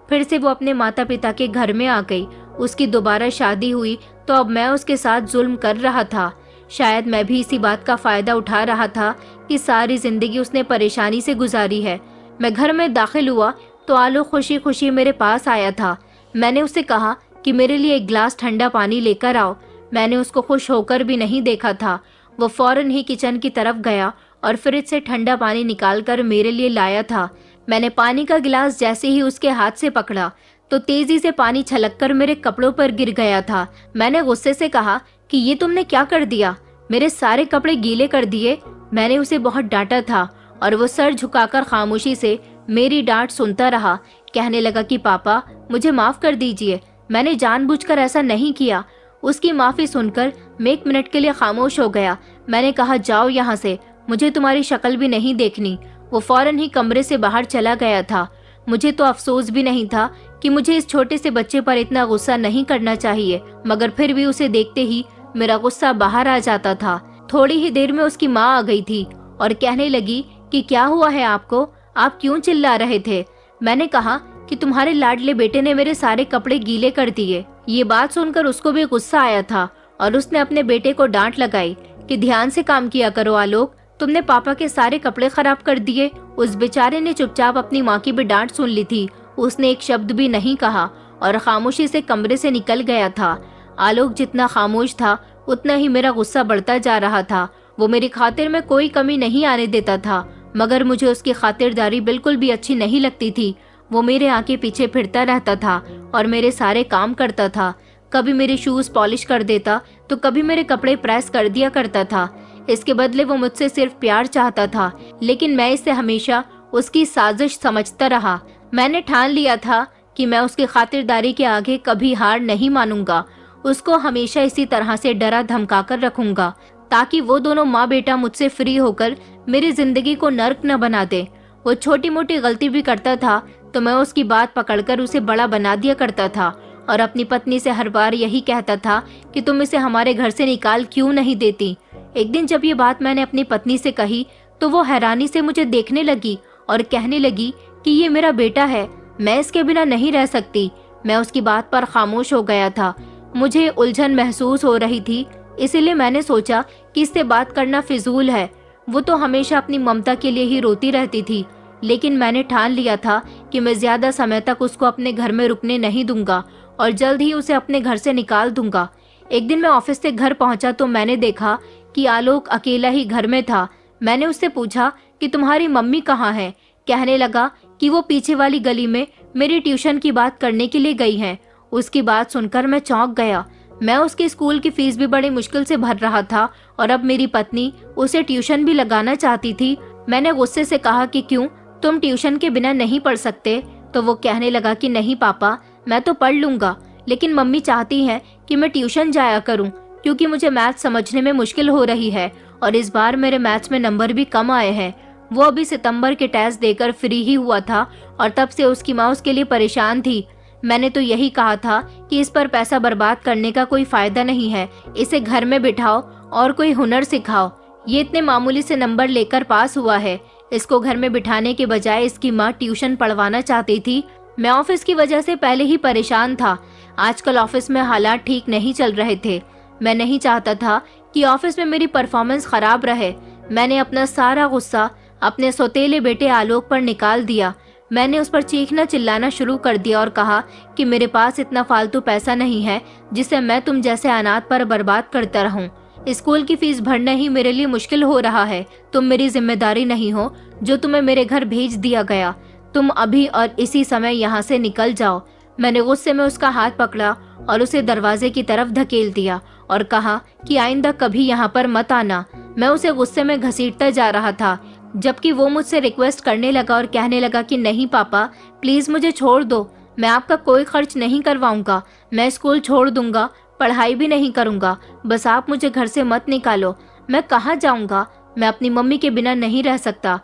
फिर से वो अपने माता पिता के घर में आ गई। उसकी दोबारा शादी हुई तो अब मैं उसके साथ जुल्म कर रहा था। शायद मैं भी इसी बात का फायदा उठा रहा था कि सारी जिंदगी उसने परेशानी से गुजारी है। मैं घर में दाखिल हुआ तो आलोक खुशी खुशी मेरे पास आया था। मैंने उससे कहा कि मेरे लिए एक गिलास ठंडा पानी लेकर आओ। मैंने उसको खुश होकर भी नहीं देखा था। वो फौरन ही किचन की तरफ गया और फ्रिज से ठंडा पानी निकालकर मेरे लिए लाया था। मैंने पानी का गिलास जैसे ही उसके हाथ से पकड़ा तो तेजी से पानी छलककर मेरे कपड़ों पर गिर गया था। मैंने गुस्से से कहा कि ये तुमने क्या कर दिया, मेरे सारे कपड़े गीले कर दिए। मैंने उसे बहुत डांटा था और वो सर झुकाकर खामोशी से मेरी डांट सुनता रहा। कहने लगा कि पापा मुझे माफ कर दीजिए, मैंने जानबूझकर ऐसा नहीं किया। उसकी माफी सुनकर मैं 1 मिनट के लिए खामोश हो गया। मैंने कहा जाओ यहाँ से, मुझे तुम्हारी शक्ल भी नहीं देखनी। वो फौरन ही कमरे से बाहर चला गया था। मुझे तो अफसोस भी नहीं था कि मुझे इस छोटे से बच्चे पर इतना गुस्सा नहीं करना चाहिए, मगर फिर भी उसे देखते ही मेरा गुस्सा बाहर आ जाता था। थोड़ी ही देर में उसकी माँ आ गई थी और कहने लगी कि क्या हुआ है आपको, आप क्यों चिल्ला रहे थे। मैंने कहा कि तुम्हारे लाडले बेटे ने मेरे सारे कपड़े गीले कर दिए। ये बात सुनकर उसको भी गुस्सा आया था और उसने अपने बेटे को डांट लगाई कि ध्यान से काम किया करो आलोक, तुमने पापा के सारे कपड़े खराब कर दिए। उस बेचारे ने चुपचाप अपनी माँ की भी डांट सुन ली थी। उसने एक शब्द भी नहीं कहा और खामोशी से कमरे से निकल गया था। आलोक जितना खामोश था उतना ही मेरा गुस्सा बढ़ता जा रहा था। वो मेरी खातिर में कोई कमी नहीं आने देता था, मगर मुझे उसकी खातिरदारी बिल्कुल भी अच्छी नहीं लगती थी। वो मेरे आगे पीछे फिरता रहता था और मेरे सारे काम करता था। कभी मेरे शूज पॉलिश कर देता तो कभी मेरे कपड़े प्रेस कर दिया करता था। इसके बदले वो मुझसे सिर्फ प्यार चाहता था, लेकिन मैं इसे हमेशा उसकी साजिश समझता रहा। मैंने ठान लिया था कि मैं उसकी खातिरदारी के आगे कभी हार नहीं मानूंगा। उसको हमेशा इसी तरह से डरा धमका कर रखूंगा ताकि वो दोनों माँ बेटा मुझसे फ्री होकर मेरी जिंदगी को नर्क न बना दे। वो छोटी मोटी गलती भी करता था तो मैं उसकी बात पकड़कर उसे बड़ा बना दिया करता था और अपनी पत्नी से हर बार यही कहता था कि तुम इसे हमारे घर से निकाल क्यों नहीं देती। एक दिन जब ये बात मैंने अपनी पत्नी से कही तो वो हैरानी से मुझे देखने लगी और कहने लगी कि ये मेरा बेटा है, मैं इसके बिना नहीं रह सकती। मैं उसकी बात पर खामोश हो गया था। मुझे उलझन महसूस हो रही थी, इसीलिए मैंने सोचा कि इससे बात करना फिजूल है। वो तो हमेशा अपनी ममता के लिए ही रोती रहती थी, लेकिन मैंने ठान लिया था कि मैं ज्यादा समय तक उसको अपने घर में रुकने नहीं दूंगा और जल्द ही उसे अपने घर से निकाल दूंगा। एक दिन मैं ऑफिस से घर पहुंचा तो मैंने देखा कि आलोक अकेला ही घर में था। मैंने उससे पूछा कि तुम्हारी मम्मी कहाँ है। कहने लगा कि वो पीछे वाली गली में मेरी ट्यूशन की बात करने के लिए गई हैं। उसकी बात सुनकर मैं चौंक गया। मैं उसके स्कूल की फीस भी बड़ी मुश्किल से भर रहा था और अब मेरी पत्नी उसे ट्यूशन भी लगाना चाहती थी। मैंने गुस्से से कहा कि क्यों, तुम ट्यूशन के बिना नहीं पढ़ सकते। तो वो कहने लगा कि नहीं पापा, मैं तो पढ़ लूंगा, लेकिन मम्मी चाहती है कि मैं ट्यूशन जाया करूं क्योंकि मुझे मैथ समझने में मुश्किल हो रही है और इस बार मेरे मैथ्स में नंबर भी कम आए हैं। वो अभी सितंबर के टेस्ट देकर फ्री ही हुआ था और तब से उसकी माँ उसके लिए परेशान थी। मैंने तो यही कहा था कि इस पर पैसा बर्बाद करने का कोई फायदा नहीं है, इसे घर में बिठाओ और कोई हुनर सिखाओ। ये इतने मामूली से नंबर लेकर पास हुआ है। इसको घर में बिठाने के बजाय इसकी माँ ट्यूशन पढ़वाना चाहती थी। मैं ऑफिस की वजह से पहले ही परेशान था। आजकल ऑफिस में हालात ठीक नहीं चल रहे थे। मैं नहीं चाहता था कि ऑफिस में मेरी परफॉर्मेंस खराब रहे। मैंने अपना सारा गुस्सा अपने सौतेले बेटे आलोक पर निकाल दिया। मैंने उस पर चीखना चिल्लाना शुरू कर दिया और कहा कि मेरे पास इतना फालतू पैसा नहीं है जिसे मैं तुम जैसे अनाथ पर बर्बाद करता रहूं। स्कूल की फीस भरना ही मेरे लिए मुश्किल हो रहा है। तुम मेरी जिम्मेदारी नहीं हो जो तुम्हें मेरे घर भेज दिया गया। तुम अभी और इसी समय यहाँ से निकल जाओ। मैंने गुस्से में उसका हाथ पकड़ा और उसे दरवाजे की तरफ धकेल दिया और कहा कि आइंदा कभी यहाँ पर मत आना। मैं उसे गुस्से में घसीटता जा रहा था, जबकि वो मुझसे रिक्वेस्ट करने लगा और कहने लगा कि नहीं पापा, प्लीज मुझे छोड़ दो, मैं आपका कोई खर्च नहीं करवाऊंगा, मैं स्कूल छोड़ दूंगा, पढ़ाई भी नहीं करूंगा, बस आप मुझे घर से मत निकालो। मैं कहाँ जाऊंगा? मैं अपनी मम्मी के बिना नहीं रह सकता।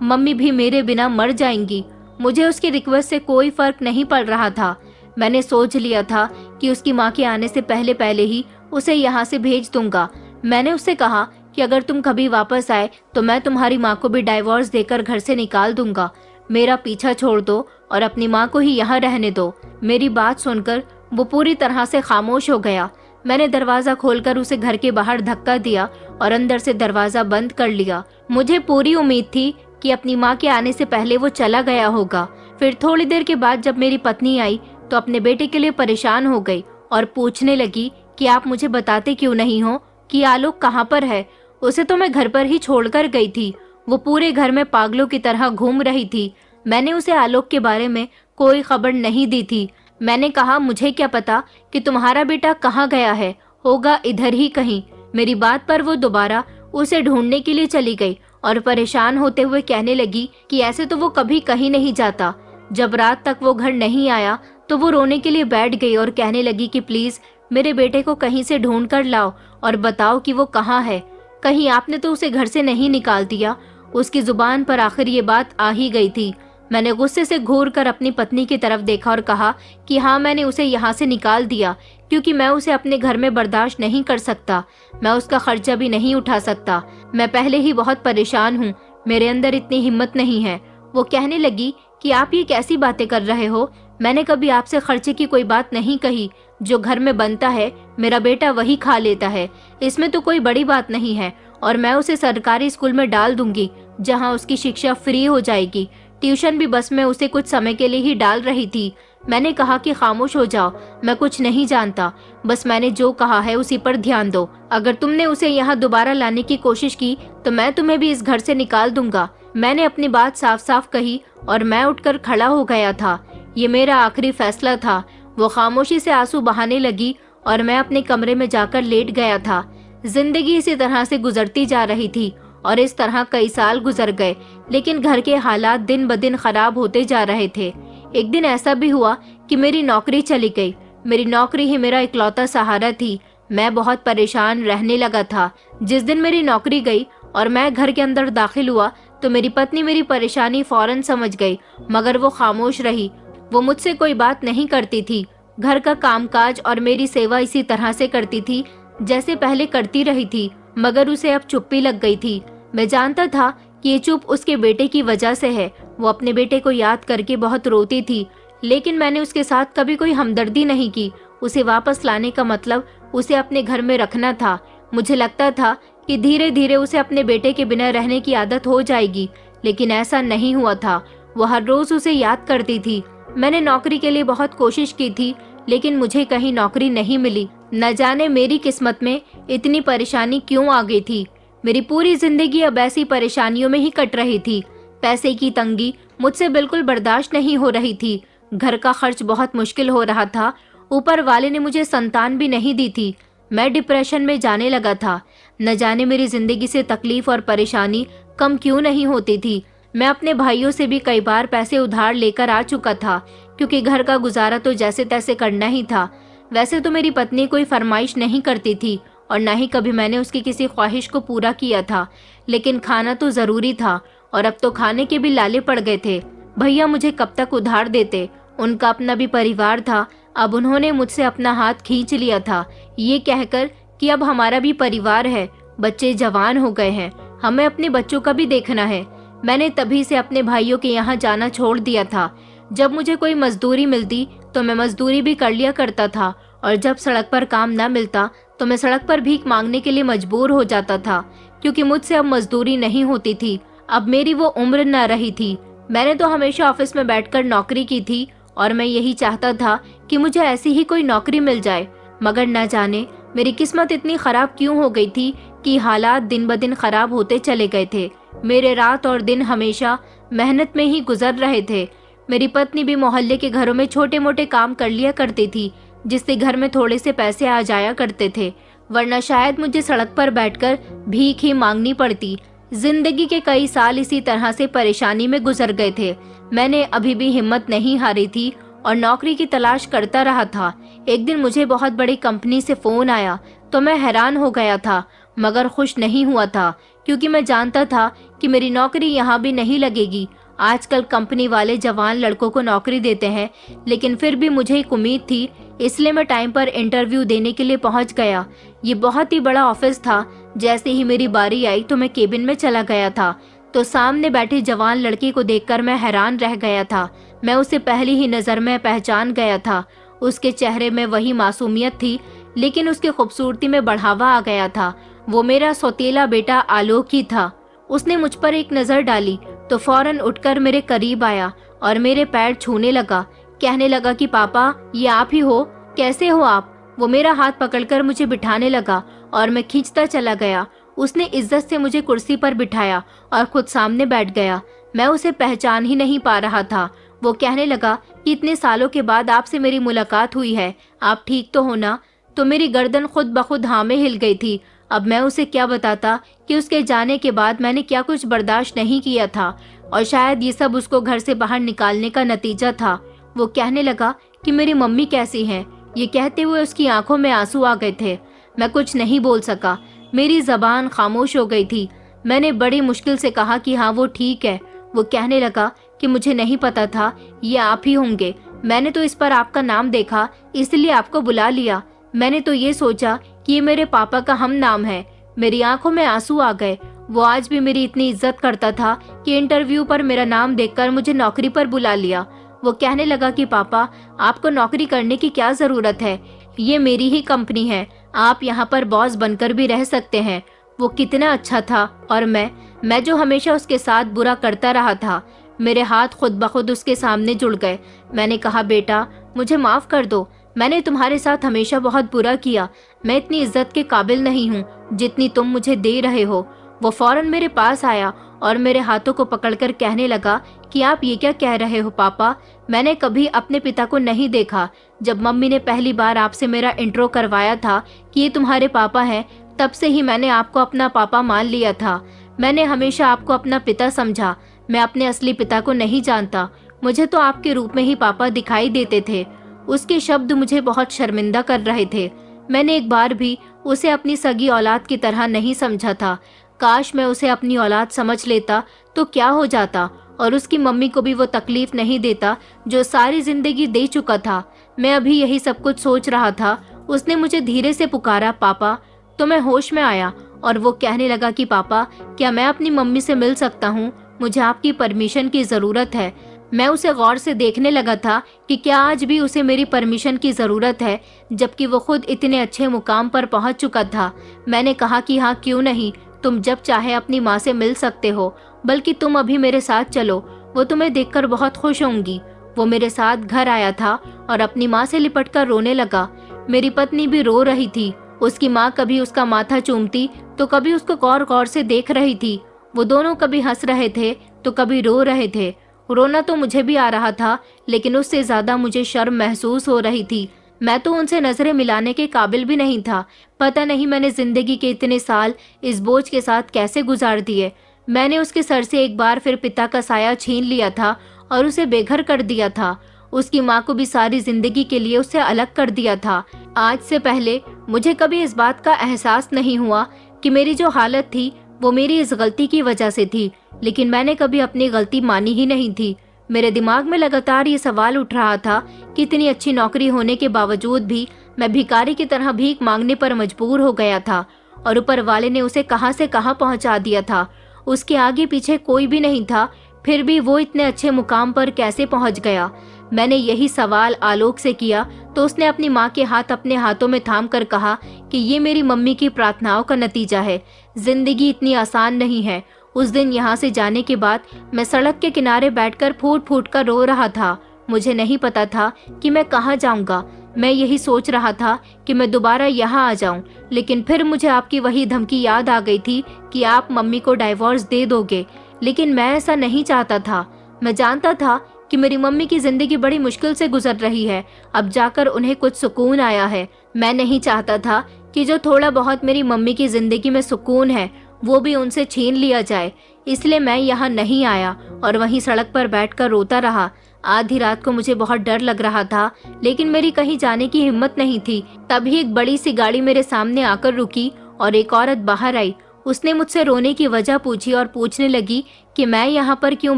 मम्मी भी मेरे बिना मर जाएंगी। मुझे उसकी रिक्वेस्ट से कोई फर्क नहीं पड़ रहा था। मैंने सोच लिया था कि उसकी माँ के आने से पहले पहले ही उसे यहाँ से भेज दूंगा। मैंने उससे कहा कि अगर तुम कभी वापस आए तो मैं तुम्हारी माँ को भी डाइवोर्स देकर घर से निकाल दूंगा। मेरा पीछा छोड़ दो और अपनी माँ को ही यहाँ रहने दो। मेरी बात सुनकर वो पूरी तरह से खामोश हो गया। मैंने दरवाजा खोलकर उसे घर के बाहर धक्का दिया और अंदर से दरवाजा बंद कर लिया। मुझे पूरी उम्मीद थी कि अपनी माँ के आने से पहले वो चला गया होगा। फिर थोड़ी देर के बाद जब मेरी पत्नी आई तो अपने बेटे के लिए परेशान हो गई और पूछने लगी कि आप मुझे बताते क्यों नहीं हो कि आलोक कहाँ पर है। उसे तो मैं घर पर ही छोड़कर गई थी। वो पूरे घर में पागलों की तरह घूम रही थी। मैंने उसे आलोक के बारे में कोई खबर नहीं दी थी। मैंने कहा मुझे क्या पता कि तुम्हारा बेटा कहाँ गया है, होगा इधर ही कहीं। मेरी बात पर वो दोबारा उसे ढूंढने के लिए चली गई और परेशान होते हुए कहने लगी कि ऐसे तो वो कभी कहीं नहीं जाता। जब रात तक वो घर नहीं आया तो वो रोने के लिए बैठ गई और कहने लगी कि प्लीज मेरे बेटे को कहीं से ढूंढ कर लाओ और बताओ कि वो कहाँ है। कहीं आपने तो उसे घर से नहीं निकाल दिया। उसकी जुबान पर आखिर ये बात आ ही गई थी। मैंने गुस्से से घूर कर अपनी पत्नी की तरफ देखा और कहा कि हाँ, मैंने उसे यहाँ से निकाल दिया क्योंकि मैं उसे अपने घर में बर्दाश्त नहीं कर सकता। मैं उसका खर्चा भी नहीं उठा सकता। मैं पहले ही बहुत परेशान हूँ, मेरे अंदर इतनी हिम्मत नहीं है। वो कहने लगी कि आप ये कैसी बातें कर रहे हो, मैंने कभी आपसे खर्चे की कोई बात नहीं कही। जो घर में बनता है मेरा बेटा वही खा लेता है, इसमें तो कोई बड़ी बात नहीं है और मैं उसे सरकारी स्कूल में डाल दूंगी जहाँ उसकी शिक्षा फ्री हो जाएगी। ट्यूशन भी बस में उसे कुछ समय के लिए ही डाल रही थी। मैंने कहा कि खामोश हो जाओ, मैं कुछ नहीं जानता, बस मैंने जो कहा है उसी पर ध्यान दो। अगर तुमने उसे यहाँ दोबारा लाने की कोशिश की तो मैं तुम्हें भी इस घर से निकाल दूंगा। मैंने अपनी बात साफ साफ कही और मैं उठकर खड़ा हो गया था। ये मेरा आखिरी फैसला था। वो खामोशी से आंसू बहाने लगी और मैं अपने कमरे में जाकर लेट गया था। जिंदगी इसी तरह से गुजरती जा रही थी और इस तरह कई साल गुजर गए, लेकिन घर के हालात दिन ब दिन खराब होते जा रहे थे। एक दिन ऐसा भी हुआ कि मेरी नौकरी चली गई। मेरी नौकरी ही मेरा इकलौता सहारा थी। मैं बहुत परेशान रहने लगा था। जिस दिन मेरी नौकरी गई और मैं घर के अंदर दाखिल हुआ तो मेरी पत्नी मेरी परेशानी फौरन समझ गई, मगर वो खामोश रही। वो मुझसे कोई बात नहीं करती थी। घर का कामकाज और मेरी सेवा इसी तरह से करती थी जैसे पहले करती रही थी, मगर उसे अब चुप्पी लग गई थी। मैं जानता था कि ये चुप उसके बेटे की वजह से है। वो अपने बेटे को याद करके बहुत रोती थी, लेकिन मैंने उसके साथ कभी कोई हमदर्दी नहीं की। उसे वापस लाने का मतलब उसे अपने घर में रखना था। मुझे लगता था कि धीरे धीरे उसे अपने बेटे के बिना रहने की आदत हो जाएगी, लेकिन ऐसा नहीं हुआ था। वो हर रोज उसे याद करती थी। मैंने नौकरी के लिए बहुत कोशिश की थी, लेकिन मुझे कहीं नौकरी नहीं मिली। न जाने मेरी किस्मत में इतनी परेशानी क्यों आ गई थी। मेरी पूरी जिंदगी अब ऐसी परेशानियों में ही कट रही थी। पैसे की तंगी मुझसे बिल्कुल बर्दाश्त नहीं हो रही थी। घर का खर्च बहुत मुश्किल हो रहा था। ऊपर वाले ने मुझे संतान भी नहीं दी थी। मैं डिप्रेशन में जाने लगा था। न जाने मेरी जिंदगी से तकलीफ और परेशानी कम क्यों नहीं होती थी। मैं अपने भाइयों से भी कई बार पैसे उधार लेकर आ चुका था, क्योंकि घर का गुजारा तो जैसे तैसे करना ही था। वैसे तो मेरी पत्नी कोई फरमाइश नहीं करती थी और न ही कभी मैंने उसकी किसी ख्वाहिश को पूरा किया था, लेकिन खाना तो जरूरी था और अब तो खाने के भी लाले पड़ गए थे। भैया मुझे कब तक उधार देते, उनका अपना भी परिवार था। अब उन्होंने मुझसे अपना हाथ खींच लिया था, ये कहकर कि अब हमारा भी परिवार है, बच्चे जवान हो गए हैं, हमें अपने बच्चों का भी देखना है। मैंने तभी से अपने भाइयों के यहाँ जाना छोड़ दिया था। जब मुझे कोई मजदूरी मिलती तो मैं मजदूरी भी कर लिया करता था, और जब सड़क पर काम न मिलता तो मैं सड़क पर भीख मांगने के लिए मजबूर हो जाता था, क्योंकि मुझसे अब मजदूरी नहीं होती थी। अब मेरी वो उम्र न रही थी। मैंने तो हमेशा ऑफिस में बैठकर नौकरी की थी और मैं यही चाहता था कि मुझे ऐसी ही कोई नौकरी मिल जाए, मगर न जाने मेरी किस्मत इतनी खराब क्यों हो गई थी कि हालात दिन ब दिन खराब होते चले गए थे। मेरे रात और दिन हमेशा मेहनत में ही गुजर रहे थे। मेरी पत्नी भी मोहल्ले के घरों में छोटे मोटे काम कर लिया करती थी, जिससे घर में थोड़े से पैसे आ जाया करते थे, वरना शायद मुझे सड़क पर बैठकर भीख ही मांगनी पड़ती। जिंदगी के कई साल इसी तरह से परेशानी में गुजर गए थे। मैंने अभी भी हिम्मत नहीं हारी थी और नौकरी की तलाश करता रहा था। एक दिन मुझे बहुत बड़ी कंपनी से फोन आया तो मैं हैरान हो गया था, मगर खुश नहीं हुआ था, क्योंकि मैं जानता था कि मेरी नौकरी यहाँ भी नहीं लगेगी। आजकल कंपनी वाले जवान लड़कों को नौकरी देते हैं, लेकिन फिर भी मुझे एक उम्मीद थी, इसलिए मैं टाइम पर इंटरव्यू देने के लिए पहुंच गया। ये बहुत ही बड़ा ऑफिस था। जैसे ही मेरी बारी आई तो मैं केबिन में चला गया था। तो सामने बैठे जवान लड़के को देखकर मैं हैरान रह गया था। मैं उसे पहली ही नजर में पहचान गया था। उसके चेहरे में वही मासूमियत थी, लेकिन उसकी खूबसूरती में बढ़ावा आ गया था। वो मेरा सौतेला बेटा आलोक ही था। उसने मुझ पर एक नजर डाली तो फौरन उठकर मेरे करीब आया और मेरे पैर छूने लगा। कहने लगा कि पापा, ये आप ही हो? कैसे हो आप? वो मेरा हाथ पकड़कर मुझे बिठाने लगा और मैं खींचता चला गया। उसने इज्जत से मुझे कुर्सी पर बिठाया और खुद सामने बैठ गया। मैं उसे पहचान ही नहीं पा रहा था। वो कहने लगा कि इतने सालों के बाद आपसे मेरी मुलाकात हुई है, आप ठीक तो हो ना? तो मेरी गर्दन खुद ब खुद हाँ में हिल गई थी। अब मैं उसे क्या बताता कि उसके जाने के बाद मैंने क्या कुछ बर्दाश्त नहीं किया था, और शायद ये सब उसको घर से बाहर निकालने का नतीजा था। वो कहने लगा कि मेरी मम्मी कैसी है। ये कहते हुए उसकी आंखों में आंसू आ गए थे। मैं कुछ नहीं बोल सका, मेरी जबान खामोश हो गई थी। मैंने बड़ी मुश्किल से कहा कि हाँ वो ठीक है। वो कहने लगा कि मुझे नहीं पता था ये आप ही होंगे। मैंने तो इस पर आपका नाम देखा, इसलिए आपको बुला लिया। मैंने तो ये सोचा कि ये मेरे पापा का हम नाम है। मेरी आंखों में आंसू आ गए। वो आज भी मेरी इतनी इज्जत करता था कि इंटरव्यू पर मेरा नाम देखकर मुझे नौकरी पर बुला लिया। वो कहने लगा कि पापा, आपको नौकरी करने की क्या जरूरत है, ये मेरी ही कंपनी है, आप यहाँ पर बॉस बनकर भी रह सकते हैं। वो कितना अच्छा था, और मैं जो हमेशा उसके साथ बुरा करता रहा था। मेरे हाथ खुद ब खुद उसके सामने जुड़ गए। मैंने कहा, बेटा मुझे माफ कर दो, मैंने तुम्हारे साथ हमेशा बहुत बुरा किया। मैं इतनी इज्जत के काबिल नहीं हूँ जितनी तुम मुझे दे रहे हो। वो फौरन मेरे पास आया और मेरे हाथों को पकड़कर कहने लगा कि आप ये क्या कह रहे हो पापा, मैंने कभी अपने पिता को नहीं देखा। जब मम्मी ने पहली बार आपसे मेरा इंट्रो करवाया था कि ये तुम्हारे पापा हैं, तब से ही मैंने आपको अपना पापा मान लिया था। मैंने हमेशा आपको अपना पिता समझा। मैं अपने असली पिता को नहीं जानता। मुझे तो आपके रूप में ही पापा दिखाई देते थे। उसके शब्द मुझे बहुत शर्मिंदा कर रहे थे। मैंने एक बार भी उसे अपनी सगी औलाद की तरह नहीं समझा था। काश मैं उसे अपनी औलाद समझ लेता तो क्या हो जाता, और उसकी मम्मी को भी वो तकलीफ नहीं देता जो सारी जिंदगी दे चुका था। मैं अभी यही सब कुछ सोच रहा था, उसने मुझे धीरे से पुकारा, पापा। तो मैं होश में आया और वो कहने लगा कि पापा, क्या मैं अपनी मम्मी से मिल सकता हूँ? मुझे आपकी परमिशन की जरूरत है। मैं उसे गौर से देखने लगा था कि क्या आज भी उसे मेरी परमिशन की जरूरत है, जबकि वो खुद इतने अच्छे मुकाम पर पहुंच चुका था। मैंने कहा कि हाँ, क्यों नहीं, तुम जब चाहे अपनी माँ से मिल सकते हो, बल्कि तुम अभी मेरे साथ चलो, वो तुम्हें देखकर बहुत खुश होंगी। वो मेरे साथ घर आया था और अपनी माँ से लिपटकर रोने लगा। मेरी पत्नी भी रो रही थी। उसकी माँ कभी उसका माथा चूमती तो कभी उसको गौर गौर से देख रही थी। वो दोनों कभी हंस रहे थे तो कभी रो रहे थे। रोना तो मुझे भी आ रहा था, लेकिन उससे ज्यादा मुझे शर्म महसूस हो रही थी। मैं तो उनसे नजरें मिलाने के काबिल भी नहीं था। पता नहीं मैंने जिंदगी के इतने साल इस बोझ के साथ कैसे गुजार दिए। मैंने उसके सर से एक बार फिर पिता का साया छीन लिया था और उसे बेघर कर दिया था। उसकी माँ को भी सारी जिंदगी के लिए उससे अलग कर दिया था। आज से पहले मुझे कभी इस बात का एहसास नहीं हुआ कि मेरी जो हालत थी वो मेरी इस गलती की वजह से थी, लेकिन मैंने कभी अपनी गलती मानी ही नहीं थी। मेरे दिमाग में लगातार ये सवाल उठ रहा था कि इतनी अच्छी नौकरी होने के बावजूद भी मैं भिखारी की तरह भीख मांगने पर मजबूर हो गया था, और ऊपर वाले ने उसे कहां से कहां पहुंचा दिया था। उसके आगे पीछे कोई भी नहीं था, फिर भी वो इतने अच्छे मुकाम पर कैसे पहुंच गया। मैंने यही सवाल आलोक से किया तो उसने अपनी माँ के हाथ अपने हाथों में थाम कर कहा कि ये मेरी मम्मी की प्रार्थनाओं का नतीजा है। जिंदगी इतनी आसान नहीं है। उस दिन यहाँ से जाने के बाद मैं सड़क के किनारे बैठकर फूट फूट कर रो रहा था। मुझे नहीं पता था कि मैं कहाँ जाऊंगा। मैं यही सोच रहा था कि मैं दोबारा यहाँ आ जाऊं, लेकिन फिर मुझे आपकी वही धमकी याद आ गई थी कि आप मम्मी को डाइवोर्स दे दोगे। लेकिन मैं ऐसा नहीं चाहता था। मैं जानता था कि मेरी मम्मी की जिंदगी बड़ी मुश्किल से गुजर रही है, अब जाकर उन्हें कुछ सुकून आया है। मैं नहीं चाहता था कि जो थोड़ा बहुत मेरी मम्मी की जिंदगी में सुकून है वो भी उनसे छीन लिया जाए। इसलिए मैं यहाँ नहीं आया और वहीं सड़क पर बैठकर रोता रहा। आधी रात को मुझे बहुत डर लग रहा था, लेकिन मेरी कहीं जाने की हिम्मत नहीं थी। तभी एक बड़ी सी गाड़ी मेरे सामने आकर रुकी और एक औरत बाहर आई। उसने मुझसे रोने की वजह पूछी और पूछने लगी कि मैं यहाँ पर क्यों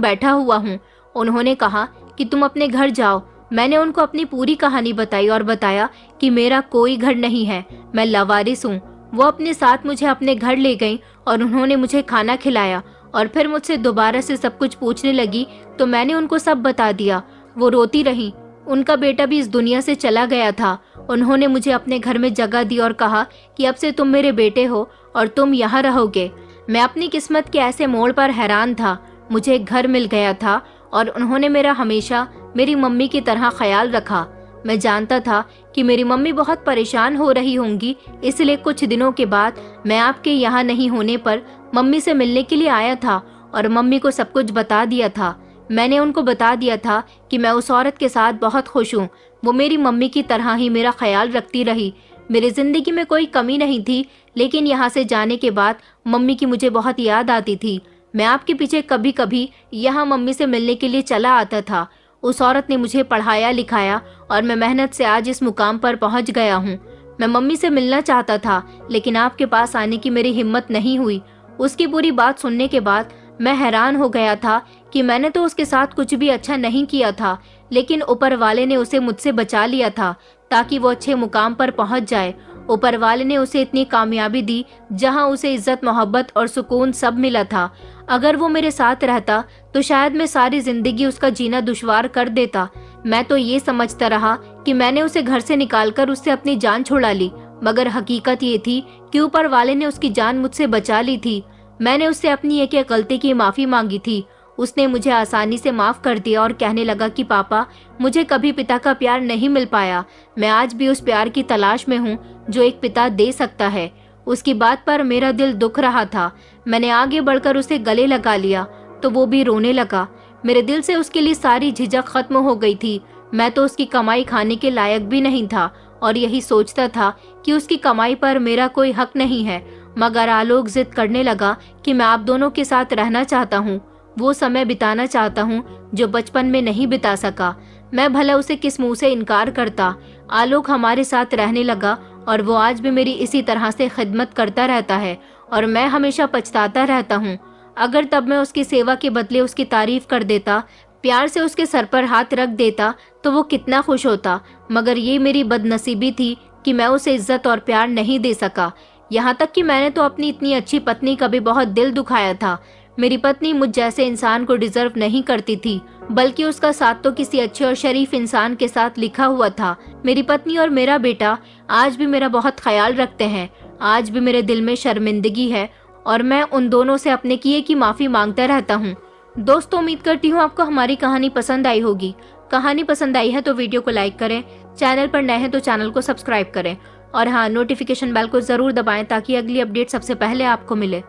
बैठा हुआ हूँ। उन्होंने कहा कि तुम अपने घर जाओ। मैंने उनको अपनी पूरी कहानी बताई और बताया कि मेरा कोई घर नहीं है, मैं लावारिस हूँ। वो अपने साथ मुझे अपने घर ले गईं और उन्होंने मुझे खाना खिलाया और फिर मुझसे दोबारा से सब कुछ पूछने लगी तो मैंने उनको सब बता दिया। वो रोती रहीं। उनका बेटा भी इस दुनिया से चला गया था। उन्होंने मुझे अपने घर में जगह दी और कहा कि अब से तुम मेरे बेटे हो और तुम यहाँ रहोगे। मैं अपनी किस्मत के ऐसे मोड़ पर हैरान था। मुझे एक घर मिल गया था और उन्होंने मेरा हमेशा मेरी मम्मी की तरह ख्याल रखा। मैं जानता था कि मेरी मम्मी बहुत परेशान हो रही होंगी, इसलिए कुछ दिनों के बाद मैं आपके यहाँ नहीं होने पर मम्मी से मिलने के लिए आया था और मम्मी को सब कुछ बता दिया था। मैंने उनको बता दिया था कि मैं उस औरत के साथ बहुत खुश हूँ। वो मेरी मम्मी की तरह ही मेरा ख्याल रखती रही। मेरी जिंदगी में कोई कमी नहीं थी, लेकिन यहाँ से जाने के बाद मम्मी की मुझे बहुत याद आती थी। मैं आपके पीछे कभी कभी यहाँ मम्मी से मिलने के लिए चला आता था। उस औरत ने मुझे पढ़ाया लिखाया और मैं मेहनत से आज इस मुकाम पर पहुँच गया हूँ। मैं मम्मी से मिलना चाहता था, लेकिन आपके पास आने की मेरी हिम्मत नहीं हुई। उसकी पूरी बात सुनने के बाद मैं हैरान हो गया था कि मैंने तो उसके साथ कुछ भी अच्छा नहीं किया था, लेकिन ऊपर वाले ने उसे मुझसे बचा लिया था ताकि वो अच्छे मुकाम पर पहुंच जाए। ऊपर वाले ने उसे इतनी कामयाबी दी जहां उसे इज्जत मोहब्बत और सुकून सब मिला था। अगर वो मेरे साथ रहता तो शायद मैं सारी जिंदगी उसका जीना दुश्वार कर देता। मैं तो ये समझता रहा कि मैंने उसे घर से निकालकर उससे अपनी जान छुड़ा ली, मगर हकीकत ये थी कि ऊपर वाले ने उसकी जान मुझसे बचा ली थी। मैंने उससे अपनी एक गलती की माफी मांगी थी। उसने मुझे आसानी से माफ कर दिया और कहने लगा कि पापा, मुझे कभी पिता का प्यार नहीं मिल पाया। मैं आज भी उस प्यार की तलाश में हूँ जो एक पिता दे सकता है। उसकी बात पर मेरा दिल दुख रहा था। मैंने आगे बढ़कर उसे गले लगा लिया तो वो भी रोने लगा। मेरे दिल से उसके लिए सारी झिझक खत्म हो गई थी। मैं तो उसकी कमाई खाने के लायक भी नहीं था और यही सोचता था कि उसकी कमाई पर मेरा कोई हक नहीं है। मगर आलोक जिद करने लगा कि मैं आप दोनों के साथ रहना चाहता हूँ, वो समय बिताना चाहता हूँ जो बचपन में नहीं बिता सका। मैं भला उसे किस मुंह से इनकार करता। आलोक हमारे साथ रहने लगा और वो आज भी मेरी इसी तरह से खिदमत करता रहता है और मैं हमेशा पछताता रहता हूँ। अगर तब मैं उसकी सेवा के बदले उसकी तारीफ कर देता, प्यार से उसके सर पर हाथ रख देता तो वो कितना खुश होता। मगर ये मेरी बदनसीबी थी कि मैं उसे इज्जत और प्यार नहीं दे सका। यहाँ तक कि मैंने तो अपनी इतनी अच्छी पत्नी का भी बहुत दिल दुखाया था। मेरी पत्नी मुझ जैसे इंसान को डिजर्व नहीं करती थी, बल्कि उसका साथ तो किसी अच्छे और शरीफ इंसान के साथ लिखा हुआ था। मेरी पत्नी और मेरा बेटा आज भी मेरा बहुत ख्याल रखते हैं। आज भी मेरे दिल में शर्मिंदगी है और मैं उन दोनों से अपने किए की माफी मांगता रहता हूँ। दोस्तों, उम्मीद करती हूँ आपको हमारी कहानी पसंद आई होगी। कहानी पसंद आई है तो वीडियो को लाइक करें, चैनल पर नए हैं तो चैनल को सब्सक्राइब करें और हाँ, नोटिफिकेशन बेल को जरूर दबाएं ताकि अगली अपडेट सबसे पहले आपको मिले।